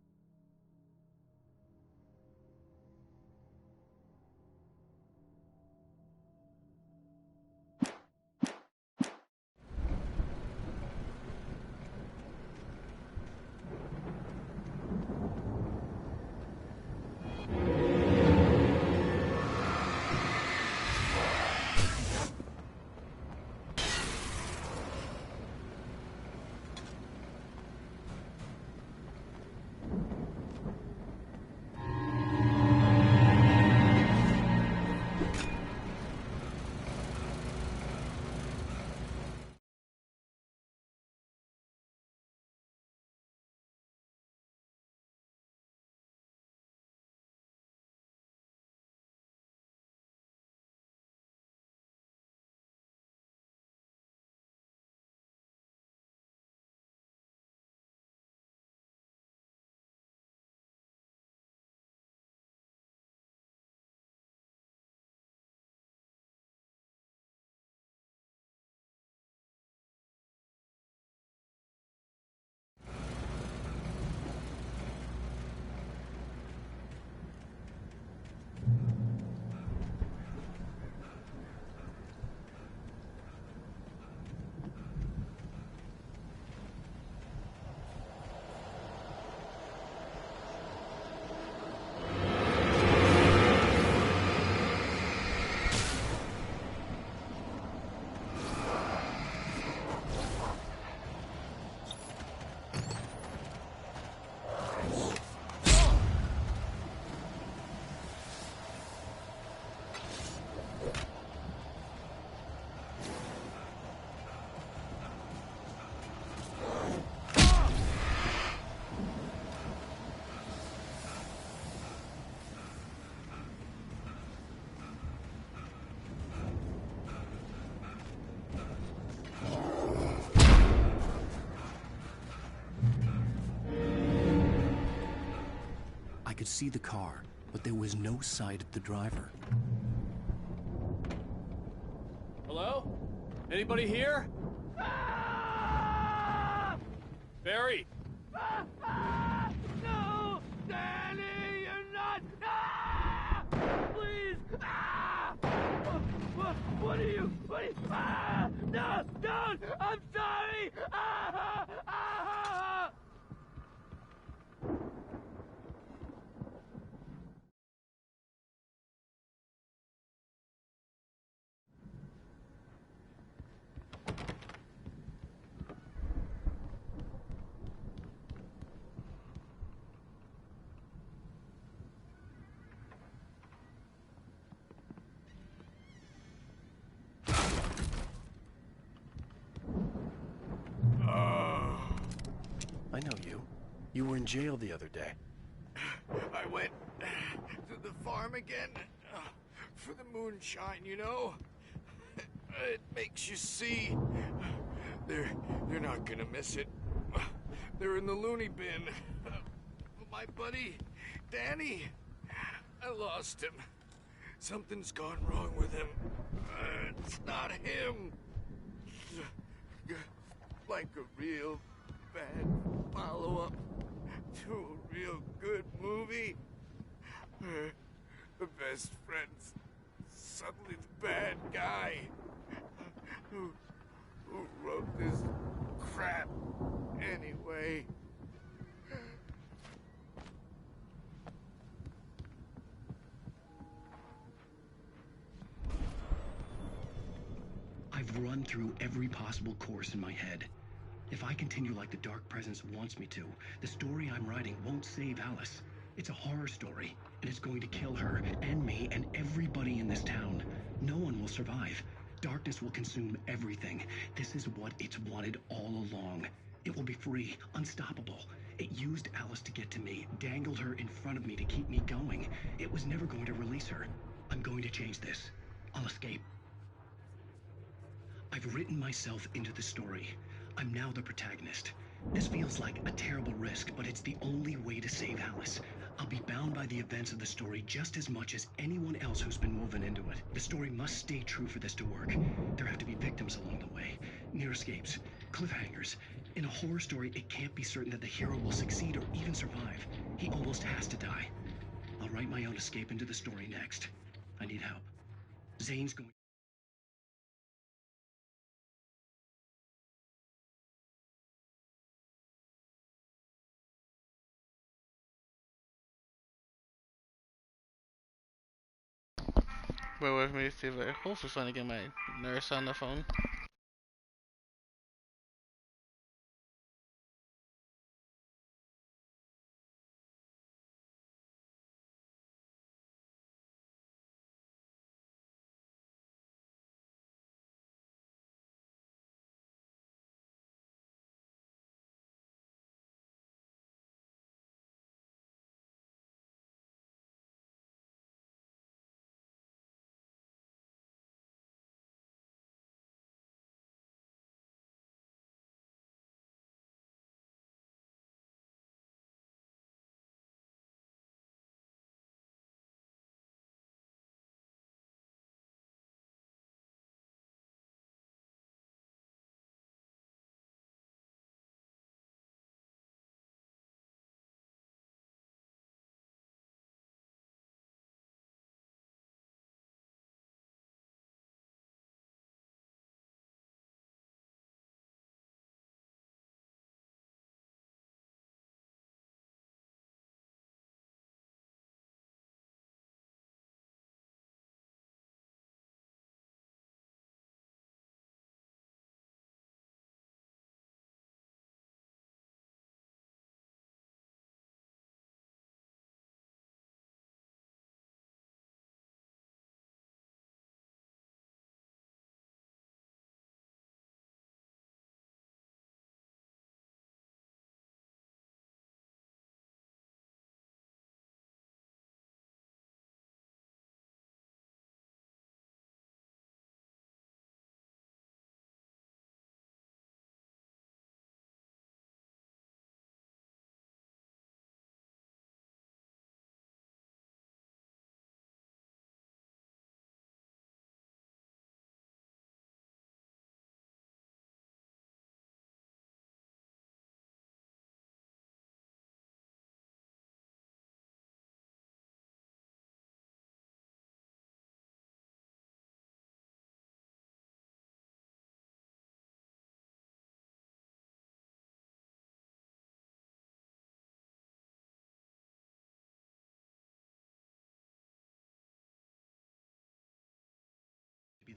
could see the car, but there was no sight of the driver. Hello? Anybody here? Barry! No! Danny, you're not! Please! What are you? No! Don't! I'm sorry! I know you. You were in jail the other day. I went to the farm again for the moonshine, you know? It makes you see. They're not gonna miss it. They're in the loony bin. My buddy, Danny, I lost him. Something's gone wrong with him. It's not him. Like a real bad follow-up to a real good movie. The best friend's suddenly the bad guy. Who wrote this crap anyway? I've run through every possible course in my head. If I continue like the Dark Presence wants me to, the story I'm writing won't save Alice. It's a horror story, and it's going to kill her, and me, and everybody in this town. No one will survive. Darkness will consume everything. This is what it's wanted all along. It will be free, unstoppable. It used Alice to get to me, dangled her in front of me to keep me going. It was never going to release her. I'm going to change this. I'll escape. I've written myself into the story. I'm now the protagonist. This feels like a terrible risk, but it's the only way to save Alice. I'll be bound by the events of the story just as much as anyone else who's been woven into it. The story must stay true for this to work. There have to be victims along the way, near escapes, cliffhangers. In a horror story, it can't be certain that the hero will succeed or even survive. He almost has to die. I'll write my own escape into the story next. I need help. Zane's going... Bear with me to see if I hopefully finally get my nurse on the phone.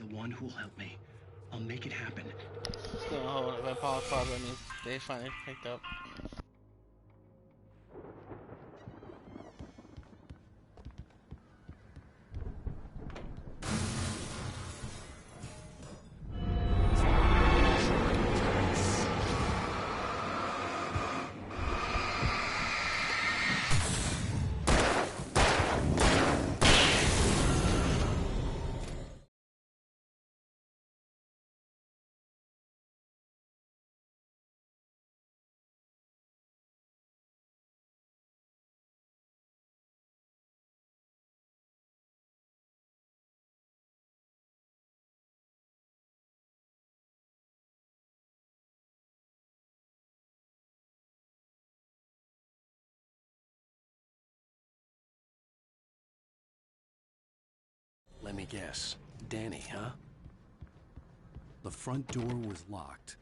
the one who'll help me. I'll make it happen. So hold on, if I pause, that means they finally picked up. Let me guess. Danny, huh? The front door was locked.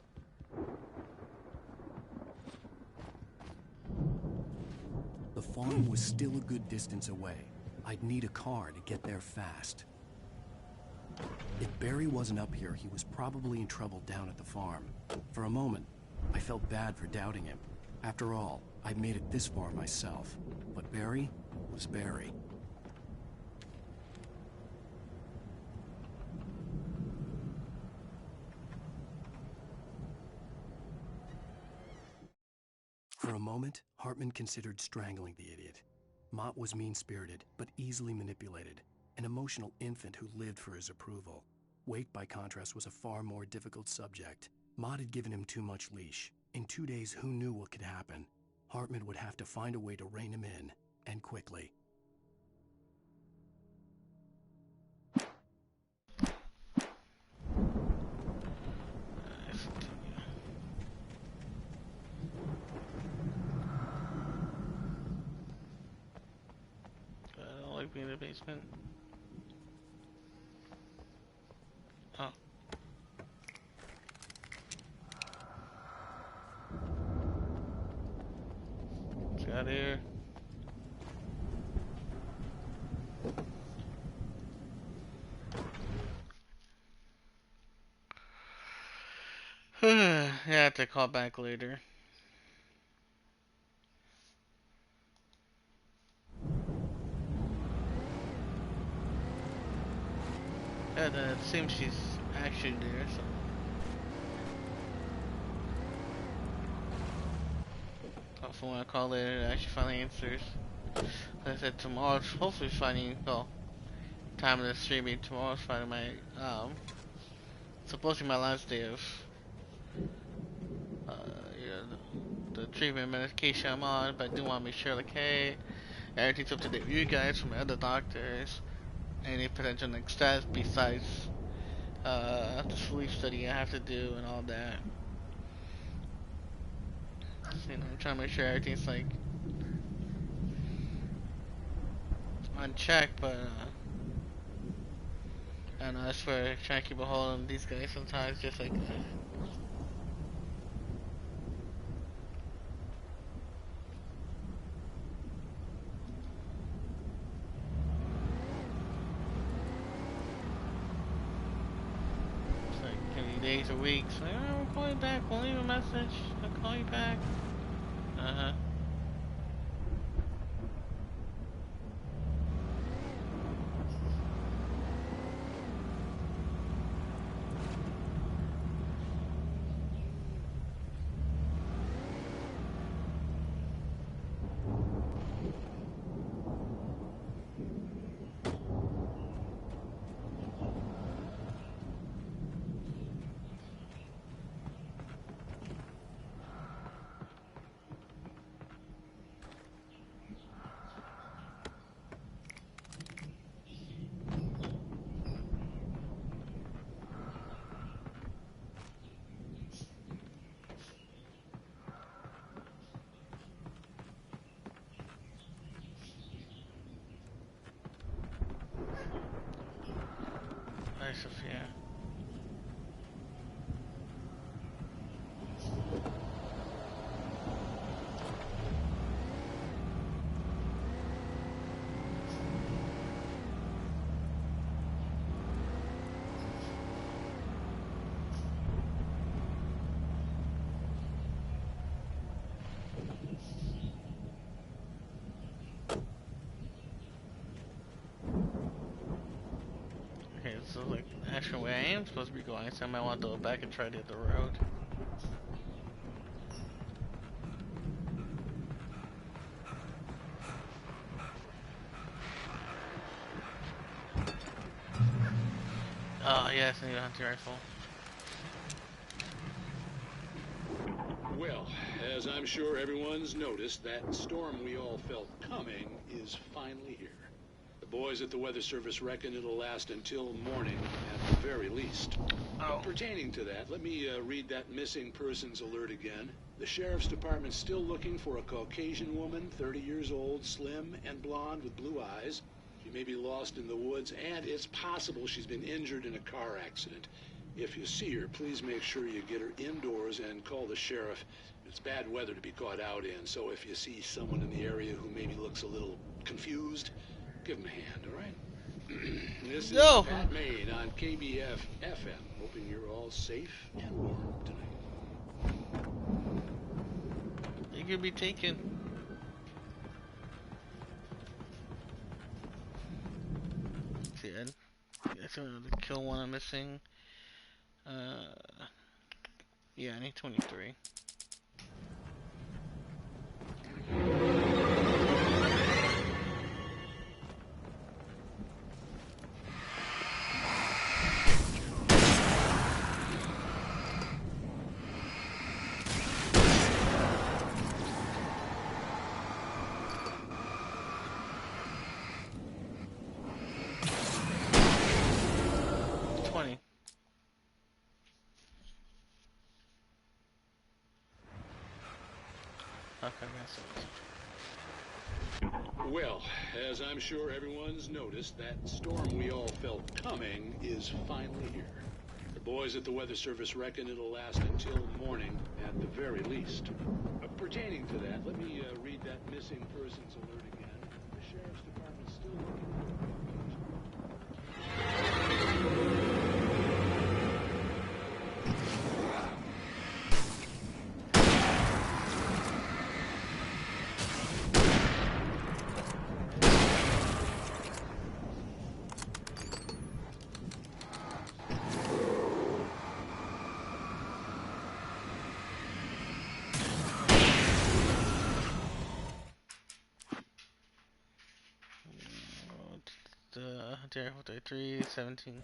The farm was still a good distance away. I'd need a car to get there fast. If Barry wasn't up here, he was probably in trouble down at the farm. For a moment, I felt bad for doubting him. After all, I'd made it this far myself. But Barry was Barry. For a moment, Hartman considered strangling the idiot. Mott was mean-spirited, but easily manipulated. An emotional infant who lived for his approval. Wake, by contrast, was a far more difficult subject. Mott had given him too much leash. In 2 days, who knew what could happen? Hartman would have to find a way to rein him in, and quickly. I don't like being in the basement. Oh. Let's get out of here. Yeah, I have to call back later. Yeah, it seems she's actually there, so. Hopefully when I call later, it actually finally answers. Like I said, tomorrow's hopefully finding, well, time of the streaming, tomorrow's finding my, supposed to be my last day of, the treatment medication I'm on, but I do want to make sure, like, hey, everything's up to date with you guys from other doctors, any potential next steps besides, the sleep study I have to do and all that. So, I'm trying to make sure everything's, like, on check, but, I don't know, that's where trying to keep a hold on these guys sometimes, just like, days or weeks. Like, oh, we'll call you back. We'll leave a message. I'll call you back. Uh-huh. Hi, Sophia. not sure where I am supposed to be going, so I might want to go back and try the other road. Oh, yes, I need a hunting rifle. Well, as I'm sure everyone's noticed, that storm we all felt coming is finally here. The boys at the Weather Service reckon it'll last until morning at the very least. Pertaining to that, let me read that missing persons alert again. The Sheriff's Department's still looking for a Caucasian woman, 30 years old, slim and blonde with blue eyes. She may be lost in the woods, and it's possible she's been injured in a car accident. If you see her, please make sure you get her indoors and call the sheriff. It's bad weather to be caught out in, so if you see someone in the area who maybe looks a little confused, give him a hand, all right? This is Pat Maine on KBF FM, hoping you're all safe and warm tonight. You could be taken. See, I guess I'm gonna kill one I'm missing. Yeah, I need 23. Well, as I'm sure everyone's noticed, that storm we all felt coming is finally here. The boys at the Weather Service reckon it'll last until morning at the very least. Pertaining to that, let me read that missing persons alert again. The Sheriff's Department's still looking for a Hunter 33, 17.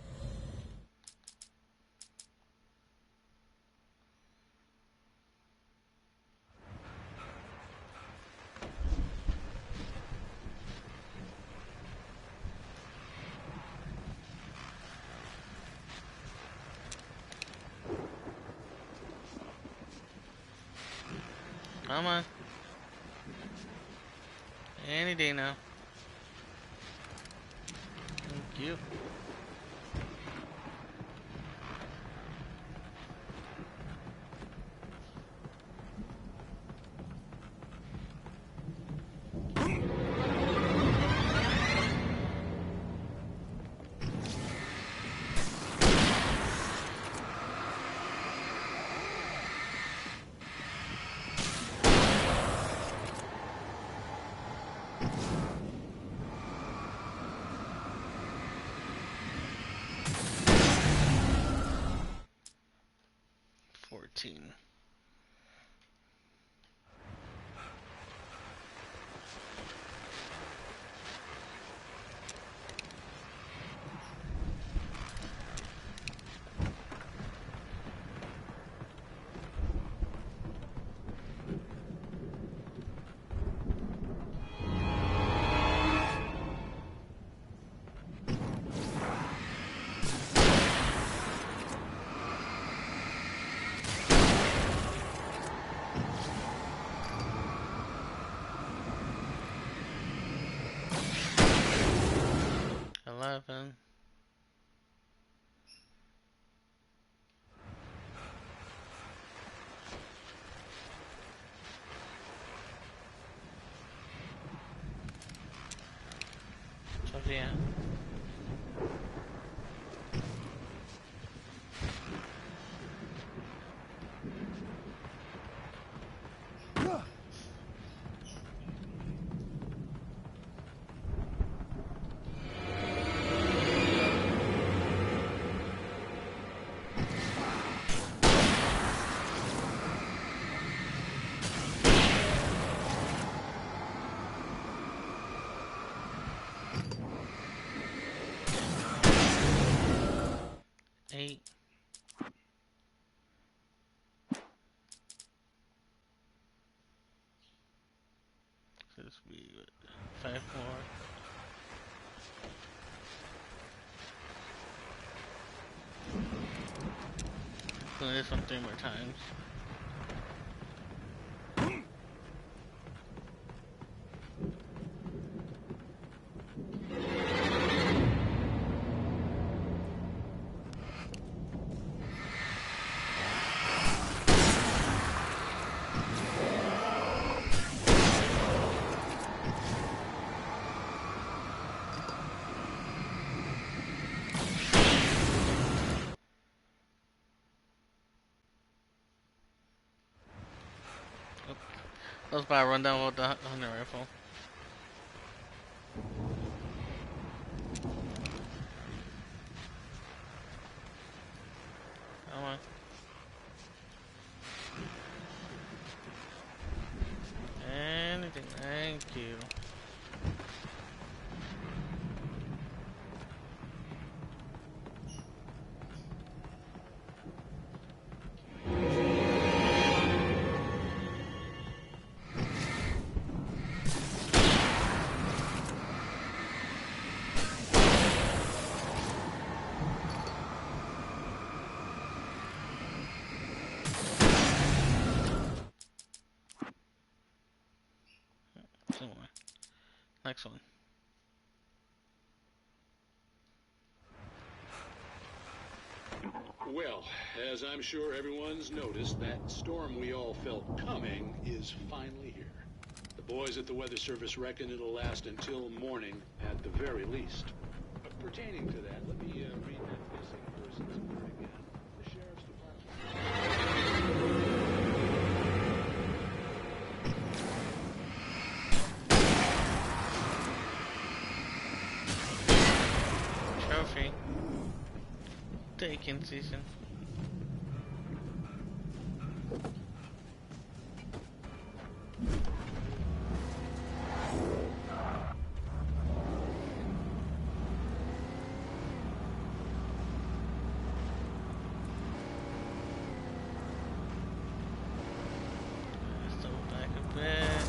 Come on. Any day now. Thank you. Eleven. Sophia. this be? 5 more. Do this one 3 more times. Let's buy a rundown with the hunting rifle. Come on. Anything, thank you. Next one. Well, as I'm sure everyone's noticed, that storm we all felt coming is finally here. The boys at the Weather Service reckon it'll last until morning at the very least. Pertaining to that, let me read that missing persons alert again. The Sheriff's Department. Trophy. Taken season. Still back a bit.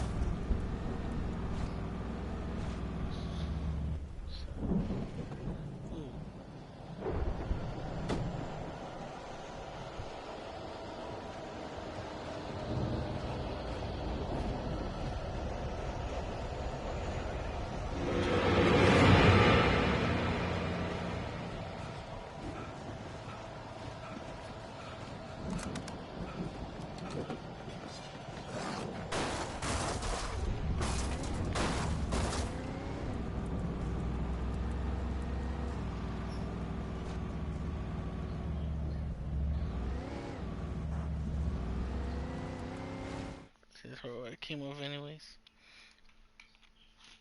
See, that's where I came over anyways.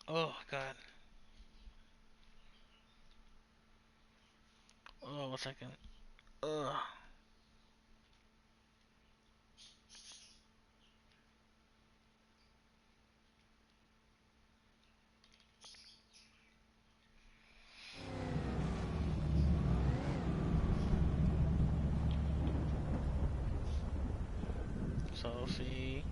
Oh, God. Oh, 1 second. Ugh. Sophie.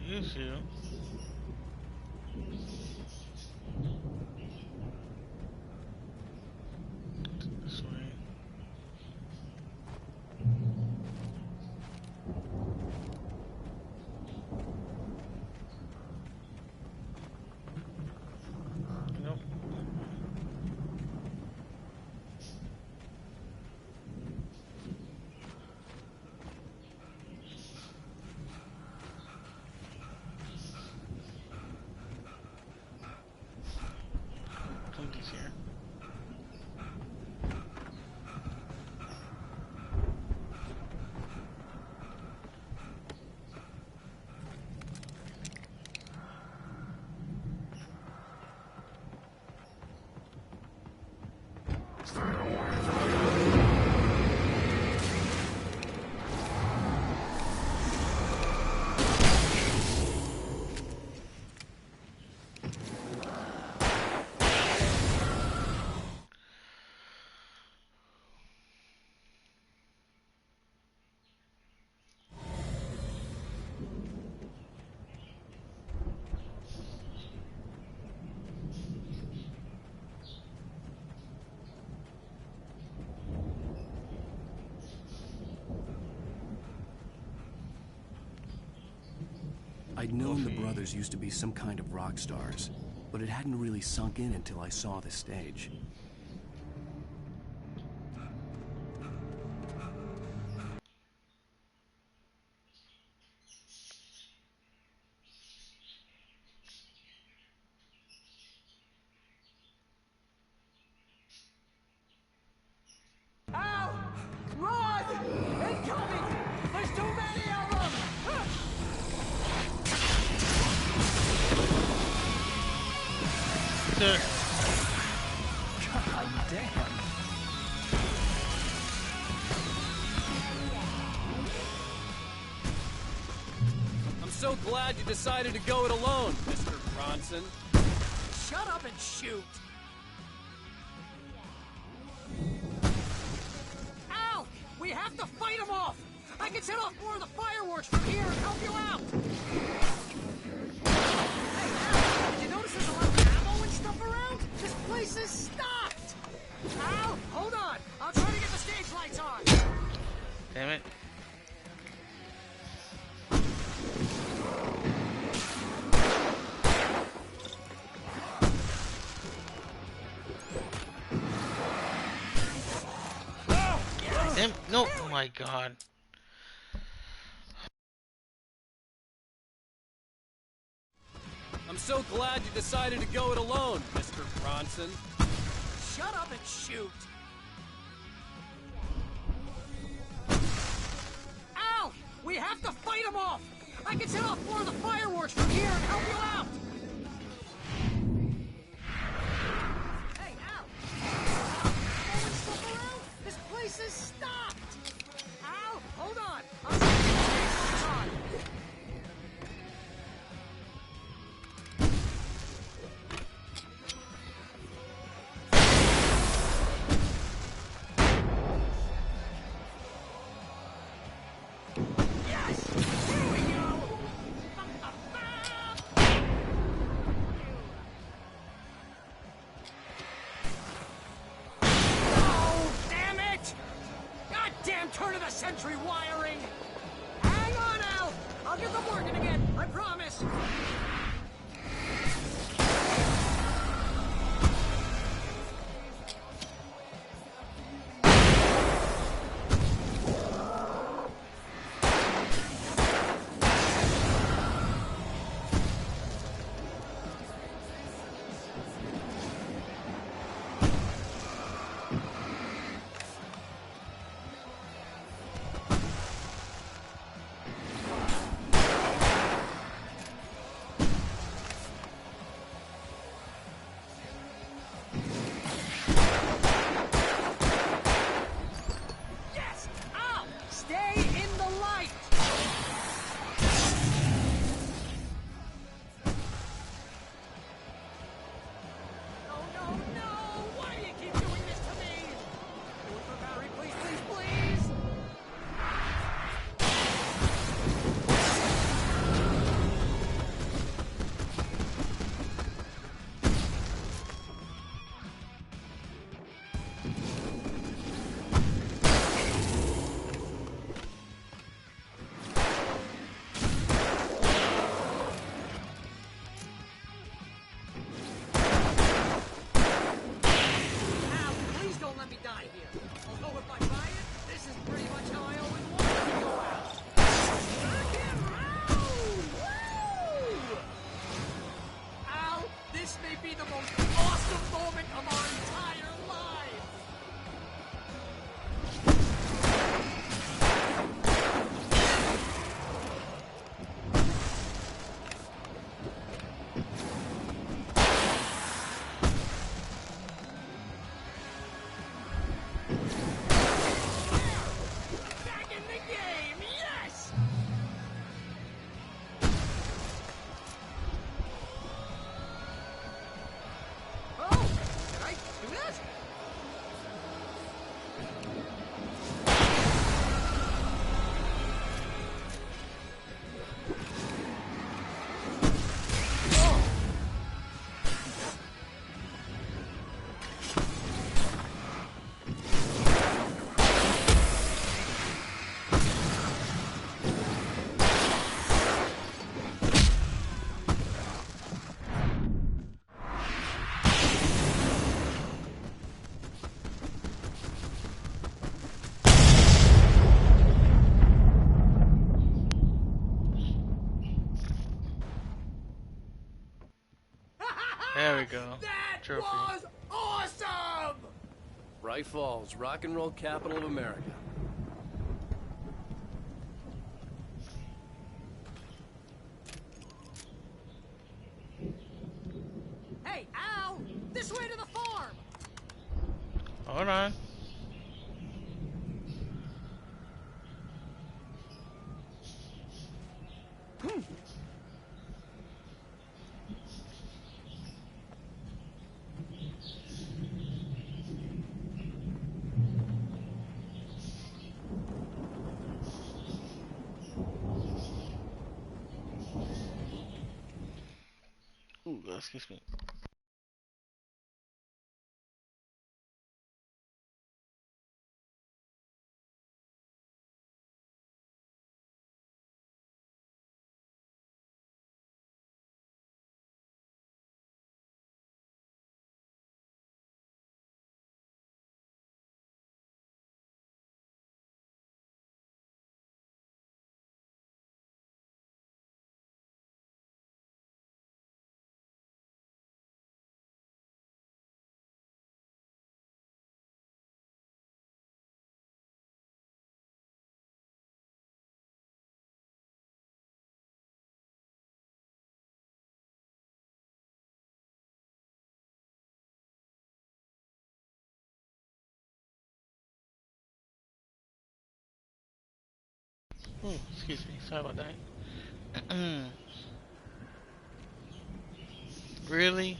used to. This way. Nope. Somebody's here. I'd known the brothers used to be some kind of rock stars, but it hadn't really sunk in until I saw the stage. Ow! Run! Incoming! There's too many of them! Sir. God damn. I'm so glad you decided to go it alone, Mr. Bronson. Shut up and shoot! Ow! We have to fight them off! I can set off more of the fireworks from here and help you out! Hey, Al, did you notice there's a lot of ammo and stuff around? This place is stocked! Al, hold on! I'll try to get the stage lights on! Damn it. Damn, no, oh my god. I'm so glad you decided to go it alone, Mr. Bronson. Shut up and shoot! Ow! We have to fight them off! I can set off more of the fireworks from here and help you out! Hey, Al! Throwing stuff around? This place is stocked! Al, hold on! I'll try to get the stage lights on! Yes! Here we go! Oh, damn it! Goddamn turn of the century wiring! we go. That Trophy. was awesome! Bright Falls, rock and roll capital of America. Hey, Al! This way to the farm! Hold on. Ooh, excuse me. Oh, excuse me. Sorry about that. Really?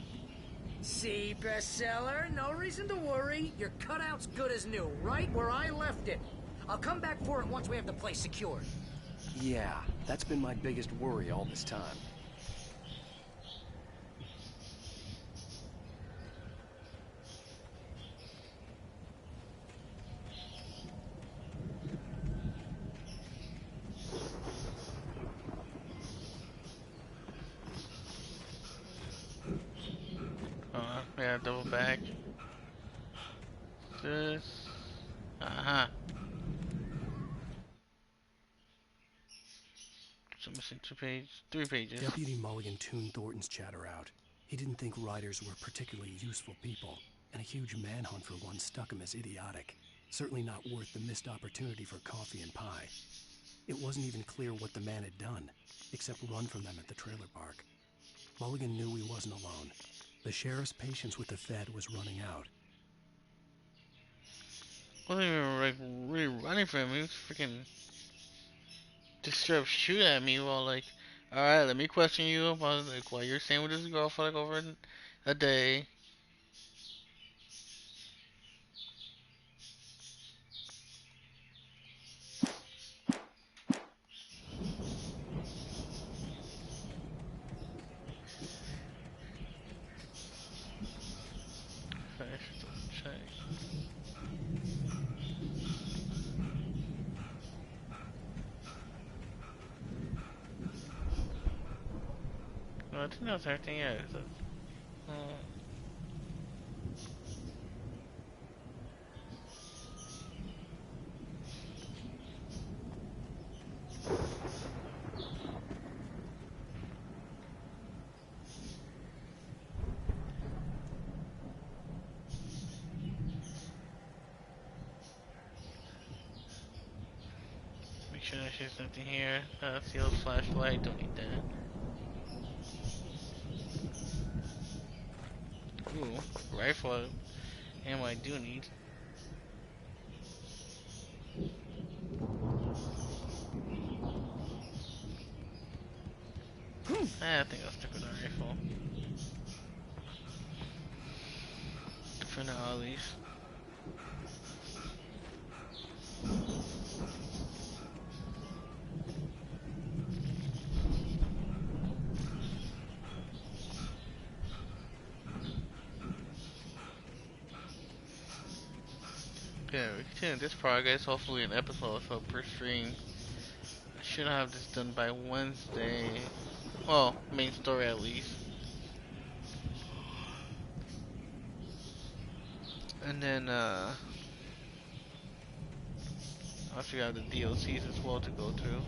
See, bestseller, no reason to worry. Your cutout's good as new, right where I left it. I'll come back for it once we have the place secured. Yeah, that's been my biggest worry all this time. Yeah, double back. This. Uh-huh. So missing 3 pages. Deputy Mulligan tuned Thornton's chatter out. He didn't think riders were particularly useful people, and a huge manhunt for one struck him as idiotic. Certainly not worth the missed opportunity for coffee and pie. It wasn't even clear what the man had done, except run from them at the trailer park. Mulligan knew he wasn't alone. The sheriff's patience with the Fed was running out. Wasn't even like really running from him. He was freaking just straight up shoot at me while like, all right, let me question you about like why you're staying with this girl for like over a day. Finish the check. No, I think that's everything. Yeah. Make sure that there's nothing here. That's the old flashlight. Don't need that. Ooh, rifle ammo I do need. I think I'll stick with the rifle. For now, at least. Yeah, we continue this progress. Hopefully, an episode or so per stream. I should have this done by Wednesday. Well, main story at least. And then, I also got the DLCs as well to go through.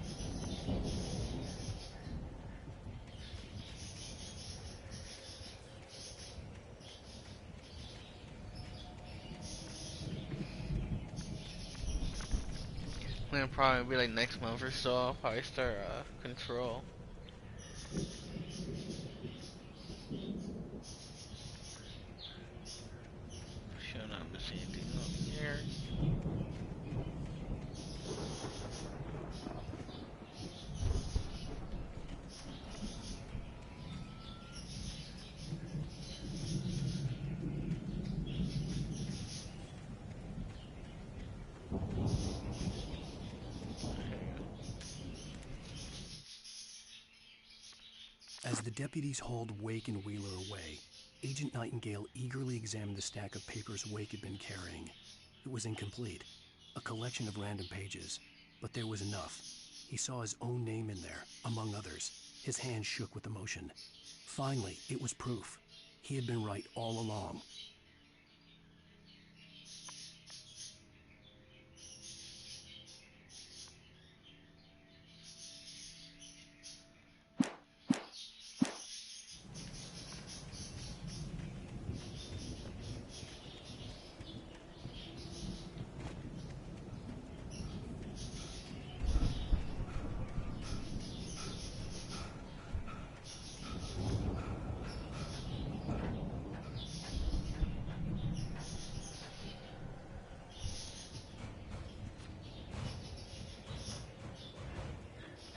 Then probably be like next month or so. I'll probably start Control. Sure not missing anything up here. As the deputies hauled Wake and Wheeler away, Agent Nightingale eagerly examined the stack of papers Wake had been carrying. It was incomplete, a collection of random pages, but there was enough. He saw his own name in there, among others. His hand shook with emotion. Finally, it was proof. He had been right all along.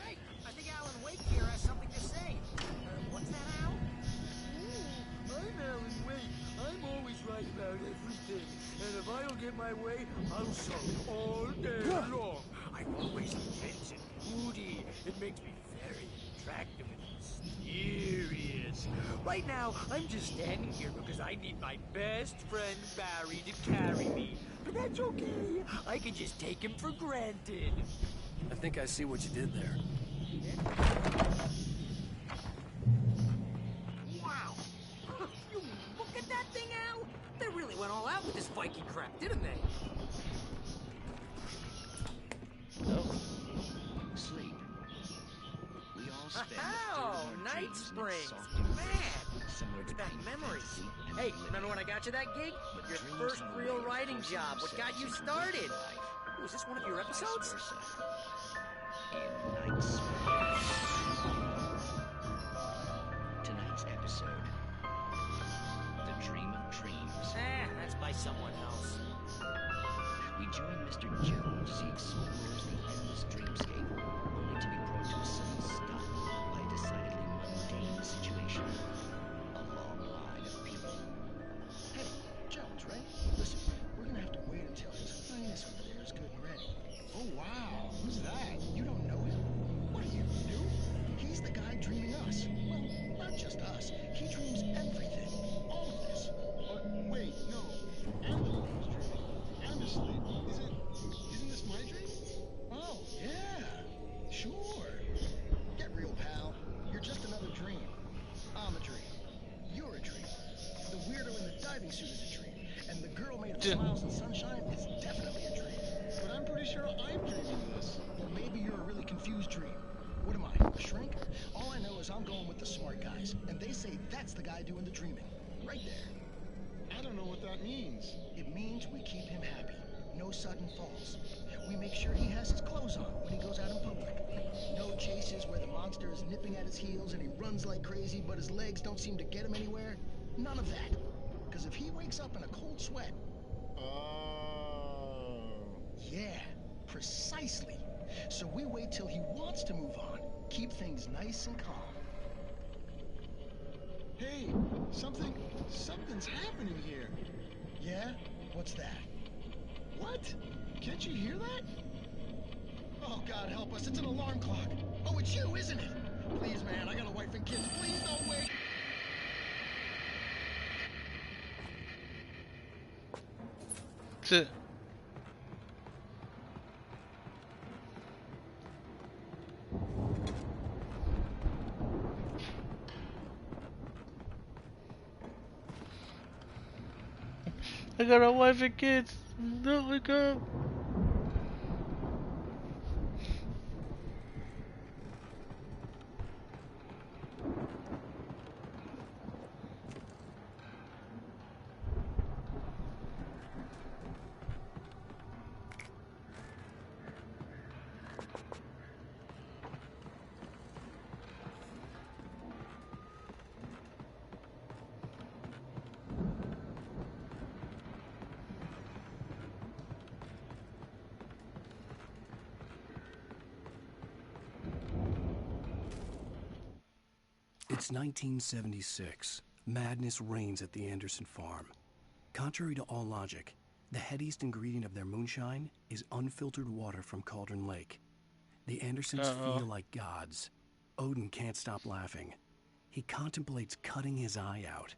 Hey, I think Alan Wake here has something to say. What's that, Al? I'm Alan Wake. I'm always right about everything. And if I don't get my way, I'll sulk all day long. I'm always intense and moody. It makes me very attractive and mysterious. Right now, I'm just standing here because I need my best friend Barry to carry me. But that's okay. I can just take him for granted. I think I see what you did there. Wow! You look at that thing, Al! They really went all out with this Viking crap, didn't they? Sleep. We all spend Oh, Night Springs! Man! Brings back memories. Hey, remember when I got you that gig? Your first real writing job. What got you started? Was this one of your episodes? In Night Springs. Tonight's episode. The Dream of Dreams. That's by someone else. We join Mr. Jones as he explores the endless dreamscape, only to be brought to a sudden stop by a decidedly mundane situation. A long line of people. Hey, Jones, right? Listen, we're gonna have to wait until His Highness over there is good and ready. Oh, wow. Who's that? You don't know him? What are you, new? He's the guy dreaming us. Well, not just us. He dreams everything. All of this. But wait, no. I'm the one who's dreaming. I'm asleep. Isn't this my dream? Oh, yeah. Sure. Get real, pal. You're just another dream. I'm a dream. You're a dream. The weirdo in the diving suit is a dream. And the girl made of smiles and sunshine is definitely a dream. But I'm pretty sure I'm dreaming this. Well, maybe you're a really confused dream. What am I, a shrink? All I know is I'm going with the smart guys. And they say that's the guy doing the dreaming. Right there. I don't know what that means. It means we keep him happy. No sudden falls. We make sure he has his clothes on when he goes out in public. No chases where the monster is nipping at his heels and he runs like crazy, but his legs don't seem to get him anywhere. None of that. Because if he wakes up in a cold sweat... Oh. Yeah, precisely. So we wait till he wants to move on. Keep things nice and calm. Hey, something's happening here. Yeah? What's that? What? Can't you hear that? Oh, God help us, it's an alarm clock. Oh, it's you, isn't it? Please, man, I got a wife and kids. Please don't wait. Shit. I got a wife and kids. Don't look up. It's 1976. Madness reigns at the Anderson farm. Contrary to all logic, the headiest ingredient of their moonshine is unfiltered water from Cauldron Lake. The Andersons feel like gods. Odin can't stop laughing. He contemplates cutting his eye out.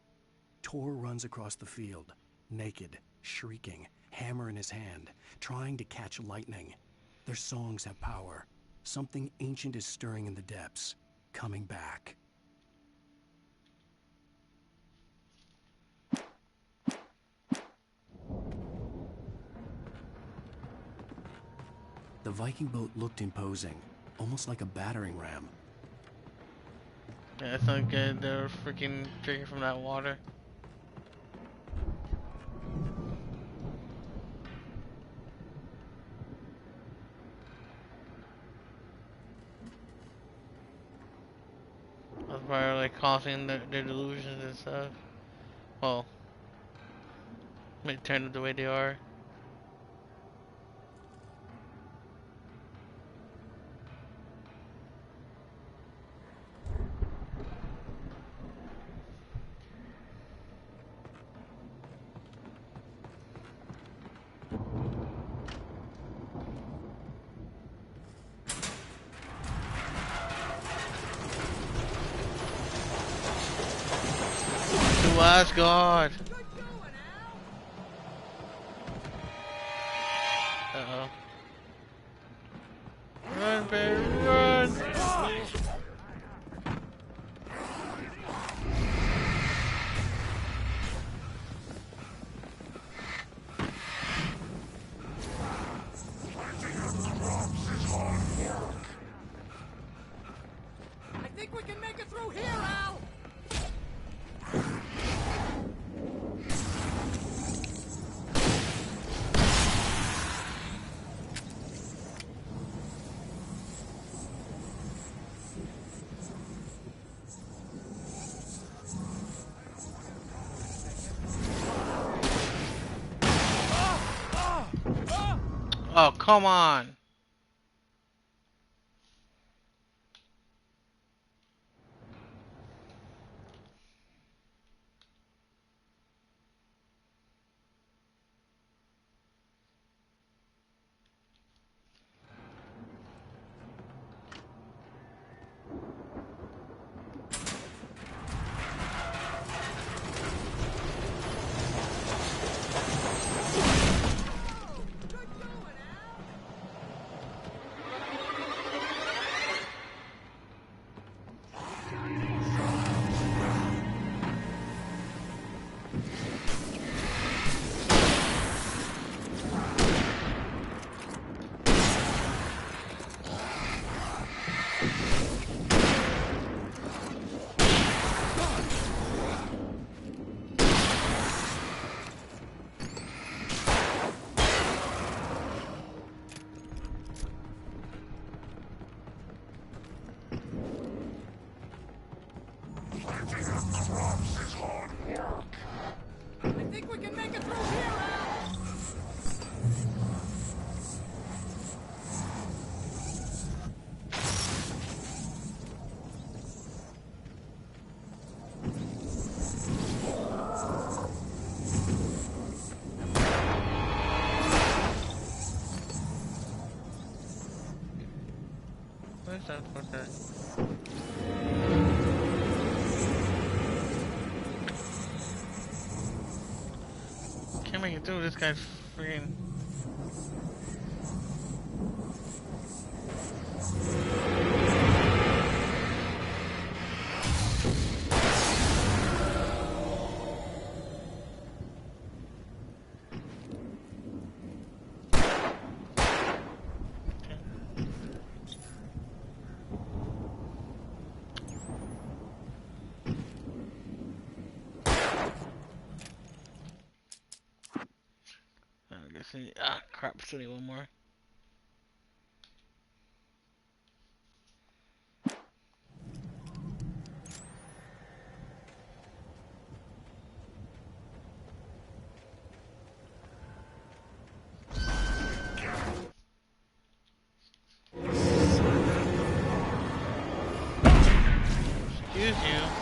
Tor runs across the field, naked, shrieking, hammer in his hand, trying to catch lightning. Their songs have power. Something ancient is stirring in the depths, coming back. The Viking boat looked imposing, almost like a battering ram. Yeah, it's not good. They're freaking drinking from that water. That's probably like causing their delusions and stuff. Well, may turn them the way they are. To Asgard! Uh-oh. Run, baby, run! I think we can make it through here, Al! Oh, come on! I think we can make it through here, Al! Where's that fucker? Can't make it through. This guy's freaking. Ah, crap, still need one more. Excuse you.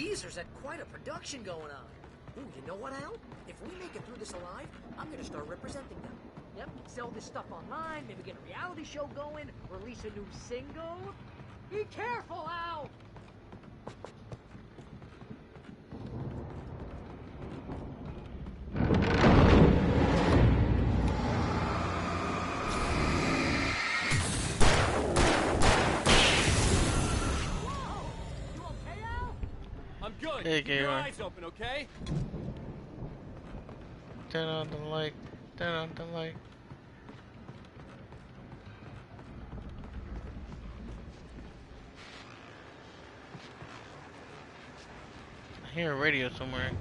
geezers had quite a production going on. Ooh, you know what, Al? If we make it through this alive, I'm gonna start representing them. Yep, sell this stuff online, maybe get a reality show going, release a new single. Be careful, Al! I'm good. Hey, Keep your gamer. eyes open, okay? Turn on the light. Turn on the light. I hear a radio somewhere.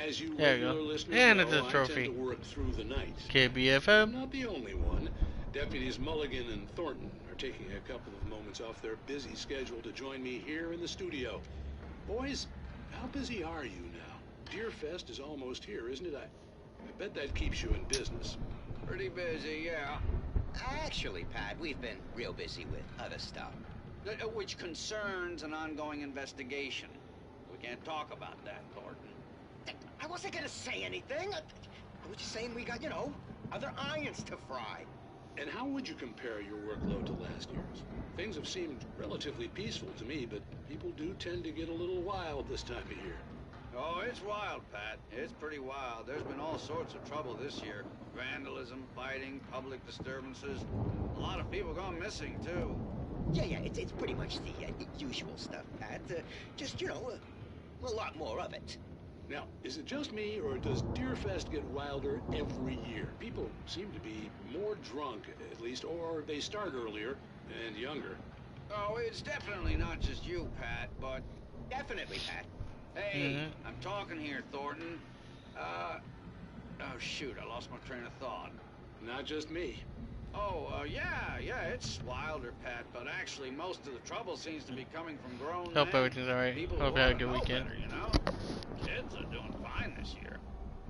As you There you regular go. listeners And know, it's a I trophy. tend to work through the night. I'm KBFM. not the only one. Deputies Mulligan and Thornton are taking a couple of moments off their busy schedule to join me here in the studio. Boys, how busy are you now? Deerfest is almost here, isn't it? I bet that keeps you in business. Pretty busy, yeah. Actually, Pat, we've been real busy with other stuff, which concerns an ongoing investigation. We can't talk about that, Thornton. I wasn't gonna say anything. I was just saying we got, other irons to fry. And how would you compare your workload to last year's? Things have seemed relatively peaceful to me, but people do tend to get a little wild this time of year. Oh, it's wild, Pat. It's pretty wild. There's been all sorts of trouble this year. Vandalism, fighting, public disturbances. A lot of people gone missing, too. Yeah, it's pretty much the usual stuff, Pat. Just, a lot more of it. Now, is it just me, or does Deerfest get wilder every year? People seem to be more drunk, at least, or they start earlier and younger. Oh, it's definitely not just you, Pat, but... Definitely, Pat. Hey, I'm talking here, Thornton. Oh, shoot, I lost my train of thought. Not just me. Oh, yeah, it's wilder, Pat, but actually most of the trouble seems to be coming from grown Hope men. everything's alright. People Hope who you had a ought to good know weekend. better, Kids are doing fine this year.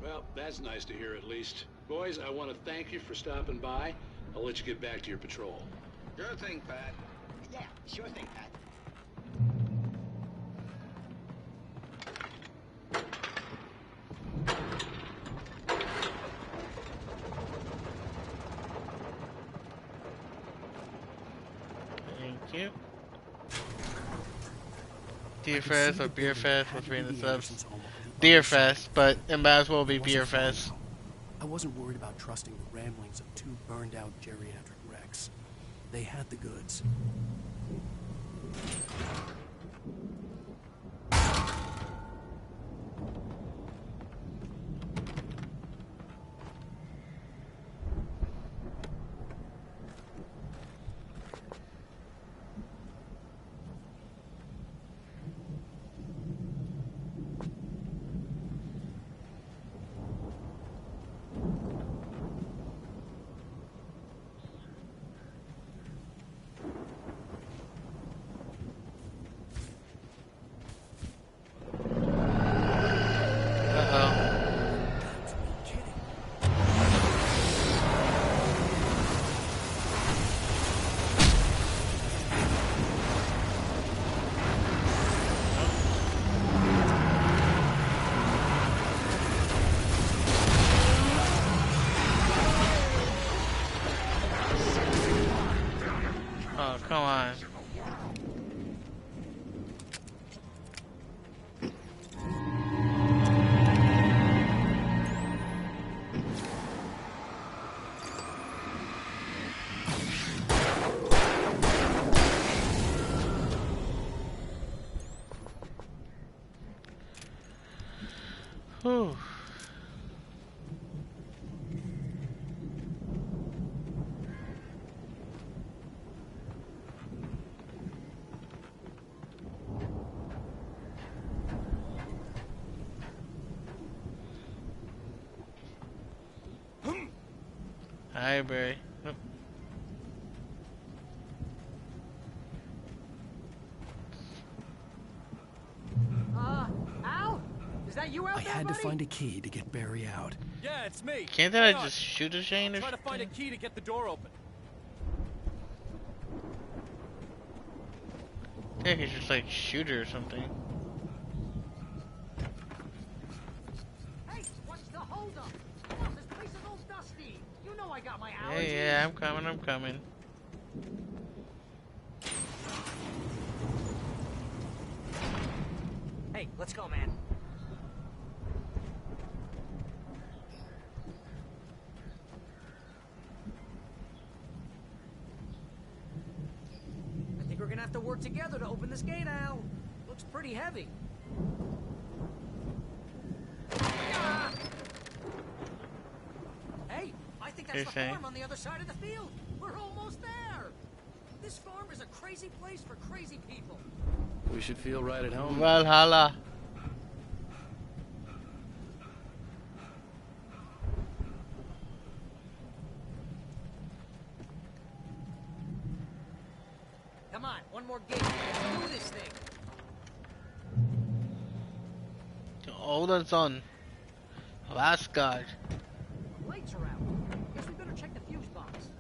Well, that's nice to hear at least. Boys, I want to thank you for stopping by. I'll let you get back to your patrol. Sure thing, Pat. Yeah, sure thing, Pat. Thank you. Deerfest or Beerfest, what's reading the subs? Deerfest, but it might as well be Beerfest. I wasn't worried about trusting the ramblings of two burned-out geriatric wrecks. They had the goods. Oh, come on. Whew. Hi, Barry. Oh. Al? Is that you out I there, had to buddy? find a key to get Barry out. Yeah, it's me. Can't Hang I on. just shoot a Shane or Try to find a something? key to get the door open. Yeah, he's just like shoot her or something. Hey, what's the holdup? Come on, this place is all dusty. You know I got my allergies. Yeah, I'm coming, I'm coming. Hey, let's go, man. I think we're gonna have to work together to open this gate, Al. Looks pretty heavy. Ah! Hey, I think that's the Okay. farm on the other side of the field. We're almost there. This farm is a crazy place for crazy people. We should feel right at home. Valhalla. Come on, one more gate. Let's do this thing. Hold on, son. Last guard. Lights are out. Guess we better check the fuse box.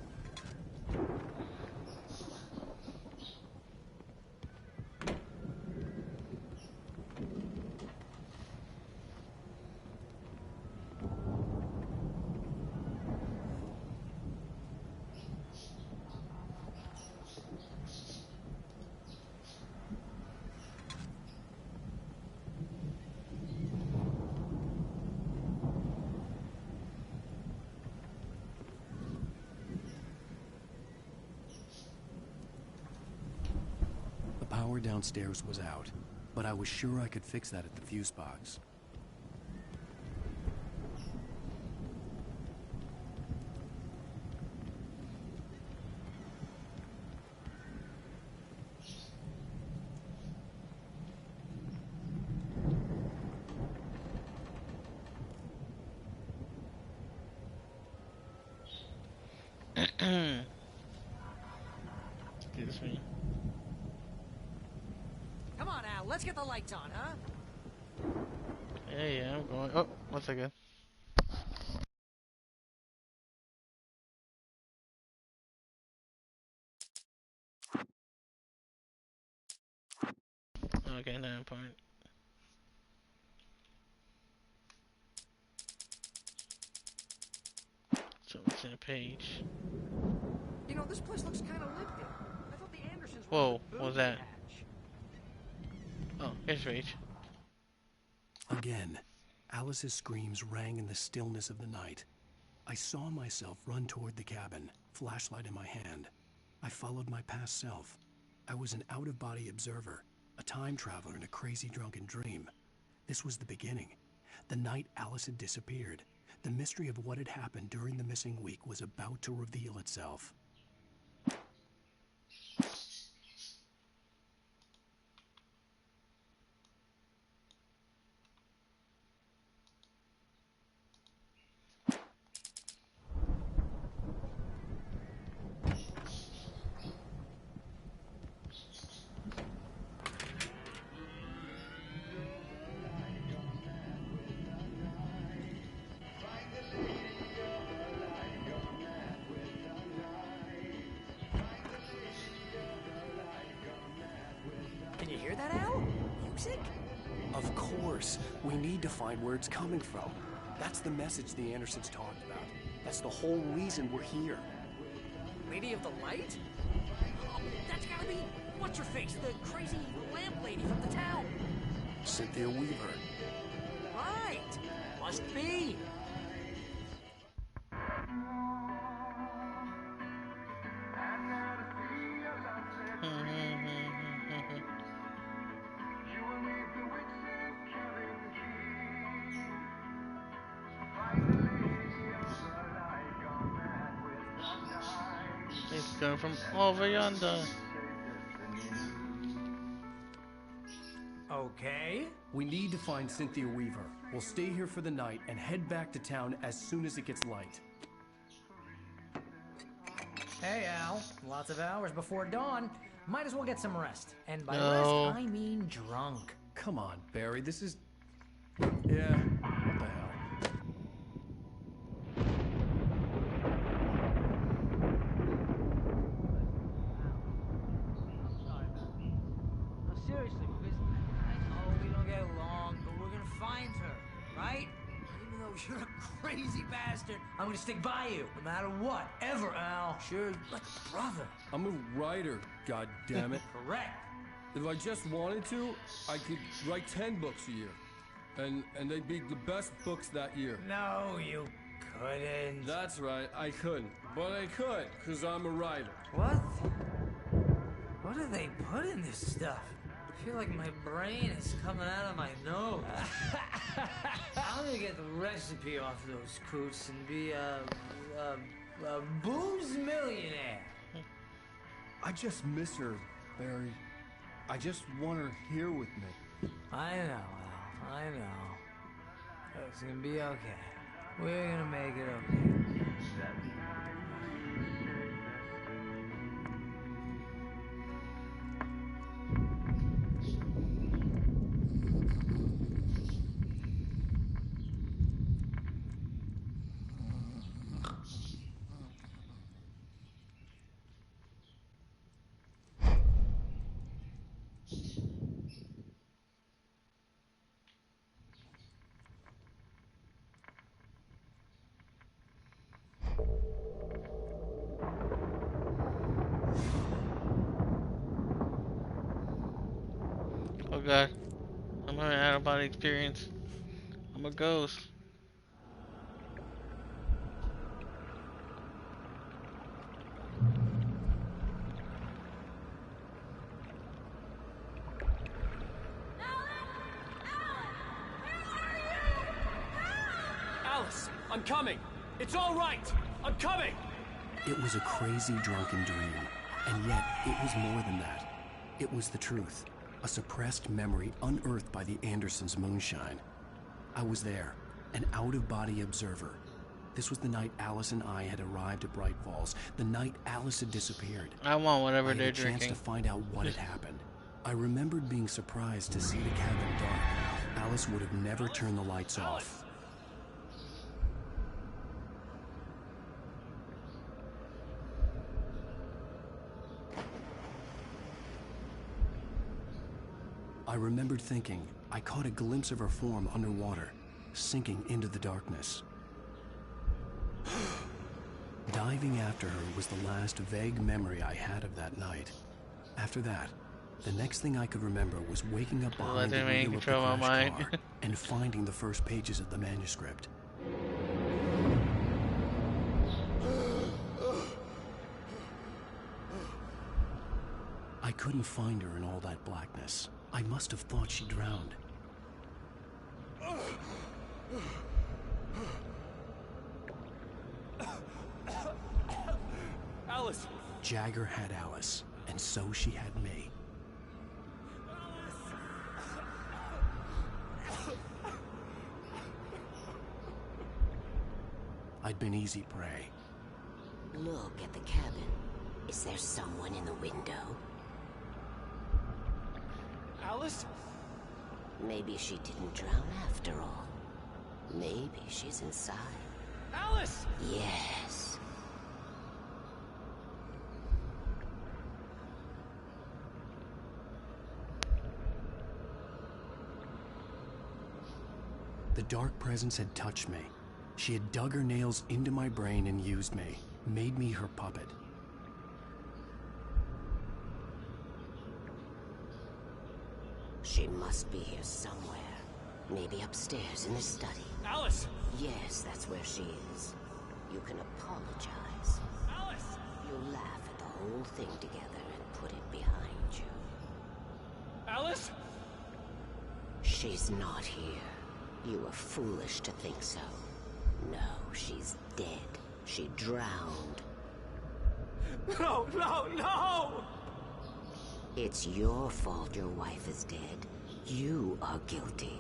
The power downstairs was out, but I was sure I could fix that at the fuse box. Excuse me. Come on, Al. Let's get the lights on, huh? Yeah, I'm going. Oh, 1 second. Okay, 9 point. So it's in a page. You know, this place looks kind of lived in. I thought the Andersons were Whoa, the what was booby that? hatch. Oh, here's Rage. Again, Alice's screams rang in the stillness of the night. I saw myself run toward the cabin, flashlight in my hand. I followed my past self. I was an out-of-body observer, a time traveler in a crazy drunken dream. This was the beginning. The night Alice had disappeared. The mystery of what had happened during the missing week was about to reveal itself. Can you hear that, Al? Music? Of course, we need to find where it's coming from. That's the message the Andersons talked about. That's the whole reason we're here. Lady of the Light? Oh, that's gotta be... What's-her-face? The crazy lamp lady from the town. Cynthia Weaver. Right. Must be. It's coming from over yonder. Okay. We need to find Cynthia Weaver. We'll stay here for the night and head back to town as soon as it gets light. Hey, Al. Lots of hours before dawn. Might as well get some rest. And by No. rest, I mean drunk. Come on, Barry, this is... Yeah, what the hell? No, seriously, because I know we don't get along, but we're gonna find her, right? Even though you're a crazy bastard, I'm gonna stick by you, no matter what, ever, Al. Sure, like a brother. I'm a writer, goddammit. Correct. If I just wanted to, I could write 10 books a year. And they'd be the best books that year. No, you couldn't. That's right, I couldn't. But I could, because I'm a writer. What? What do they put in this stuff? I feel like my brain is coming out of my nose. I'm gonna get the recipe off those coots and be a booze millionaire. I just miss her, Barry. I just want her here with me. I know, Al. I know. It's gonna be okay. We're gonna make it okay. Oh god. I'm having an out-of-body experience. I'm a ghost. Alice, I'm coming. It's all right. I'm coming. It was a crazy drunken dream, and yet it was more than that. It was the truth, a suppressed memory unearthed by the Andersons' moonshine. I was there, an out-of-body observer. This was the night Alice and I had arrived at Bright Falls, the night Alice had disappeared. I want whatever I they're had a chance drinking. to find out what had happened. I remembered being surprised to see the cabin dark. Alice would have never turned the lights off. I remembered thinking I caught a glimpse of her form underwater, sinking into the darkness. Diving after her was the last vague memory I had of that night. After that, the next thing I could remember was waking up behind the Let me wheel of the control my crashed mind. car and finding the first pages of the manuscript. I couldn't find her in all that blackness. I must have thought she drowned. Alice! Jagger had Alice, and so she had me. I'd been easy prey. Look at the cabin. Is there someone in the window? Alice? Maybe she didn't drown after all. Maybe she's inside. Alice! Yes. The dark presence had touched me. She had dug her nails into my brain and used me, made me her puppet. She must be here somewhere. Maybe upstairs in the study. Alice! Yes, that's where she is. You can apologize. Alice! You'll laugh at the whole thing together and put it behind you. Alice? She's not here. You were foolish to think so. No, she's dead. She drowned. No, no, no! It's your fault your wife is dead. You are guilty.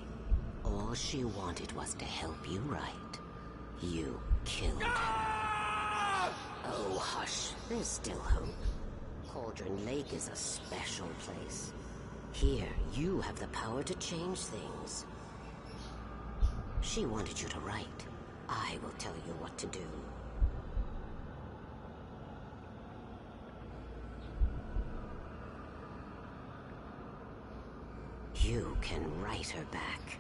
All she wanted was to help you right. You killed her. Oh, hush. There's still hope. Cauldron Lake is a special place. Here, you have the power to change things. She wanted you to write. I will tell you what to do. You can write her back.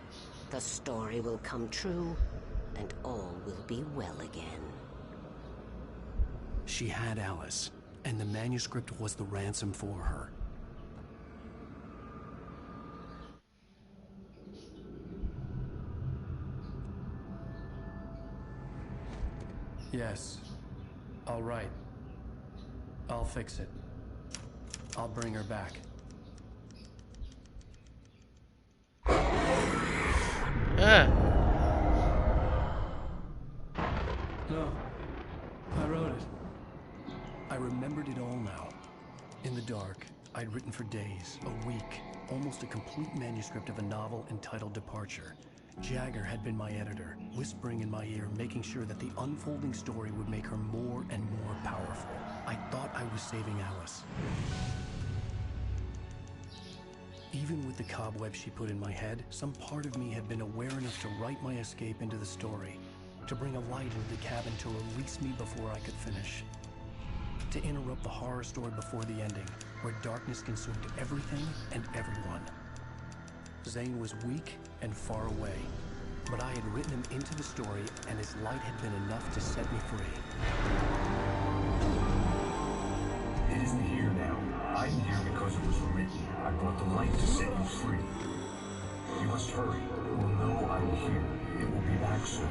The story will come true, and all will be well again. She had Alice, and the manuscript was the ransom for her. Yes. All right. I'll fix it. I'll bring her back. No. I wrote it. I remembered it all now. In the dark, I'd written for days, a week, almost a complete manuscript of a novel entitled Departure. Jagger had been my editor, whispering in my ear, making sure that the unfolding story would make her more and more powerful. I thought I was saving Alice. Even with the cobweb she put in my head, some part of me had been aware enough to write my escape into the story, to bring a light into the cabin to release me before I could finish, to interrupt the horror story before the ending, where darkness consumed everything and everyone. Zane was weak and far away, but I had written him into the story, and his light had been enough to set me free. It isn't here now. I'm here because it was written. I brought the light to set you free. You must hurry. You will know I am here. It will be back soon.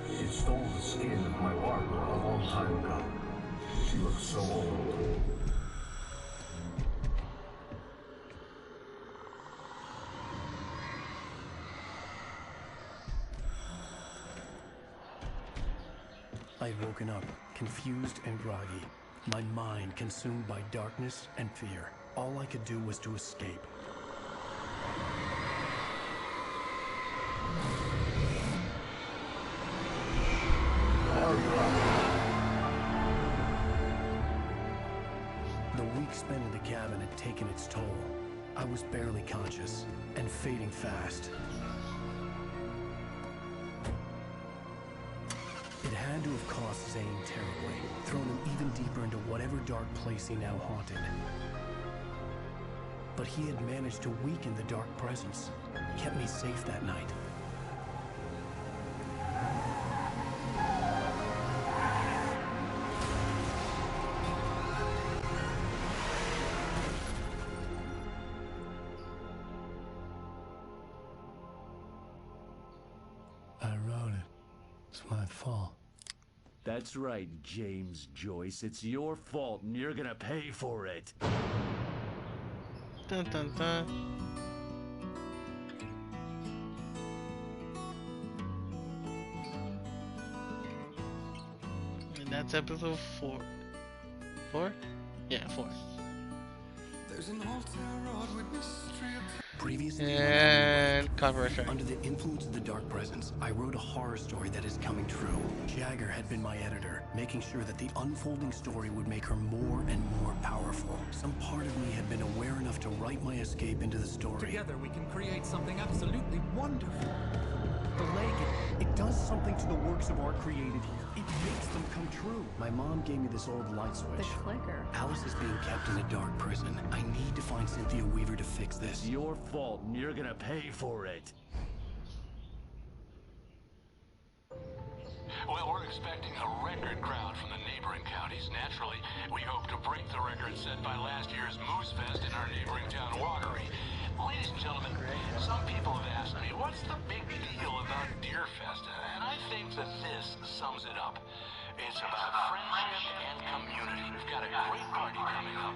It stole the skin of my Barbara a long time ago. She looks so old. I had woken up, confused and groggy, my mind consumed by darkness and fear. All I could do was to escape. The week spent in the cabin had taken its toll. I was barely conscious, and fading fast. It had to have cost Zane terribly, thrown him even deeper into whatever dark place he now haunted. But he had managed to weaken the dark presence, kept me safe that night. I wrote it. It's my fault. That's right, James Joyce. It's your fault, and you're gonna pay for it. Dun dun dun. And that's episode 4. 4? Yeah, 4. There's an altar odd with mystery. Previously, and copyright strike. Under the influence of the dark presence, I wrote a horror story that is coming true. Jagger had been my editor, making sure that the unfolding story would make her more and more powerful. Some part of me had been aware enough to write my escape into the story. Together we can create something absolutely wonderful. The lake, it does something to the works of art created here. It makes them come true. My mom gave me this old light switch. The clicker. Alice is being kept in a dark prison. I need to find Cynthia Weaver to fix this. It's your fault, and you're gonna pay for it. Well, we're expecting a record crowd from the neighboring counties. Naturally, we hope to break the record set by last year's Moose Fest in our neighboring town, Watery. Ladies and gentlemen, some people have asked me, what's the big deal about Deer Fest? And I think that this sums it up. It's about friendship and community. We've got a great party coming up.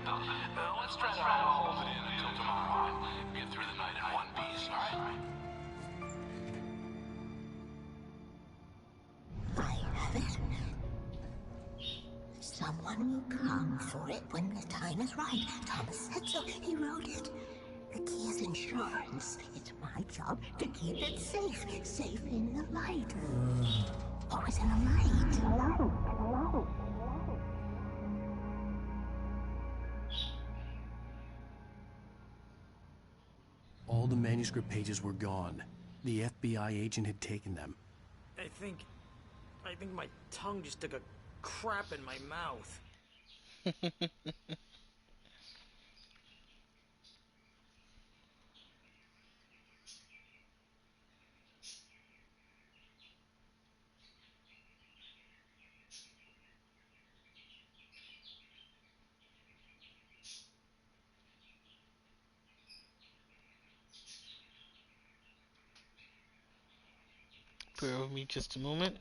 Let's try to hold it in until tomorrow and get through the night in one piece, all right? I have it. Someone will come for it when the time is right. Thomas said so. He wrote it. The key is insurance. It's my job to keep it safe. Safe in the light. What was in the light? All the manuscript pages were gone. The FBI agent had taken them. I think my tongue just took a crap in my mouth. Bear with me just a moment.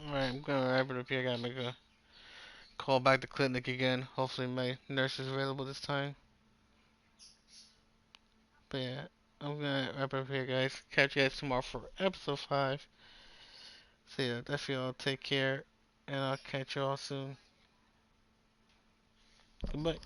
Alright, I'm gonna wrap it up here. I gotta make a call back to clinic again. Hopefully my nurse is available this time. But yeah, I'm gonna wrap it up here, guys. Catch you guys tomorrow for episode 5. So yeah, that's y'all. Take care, and I'll catch you all soon. Goodbye.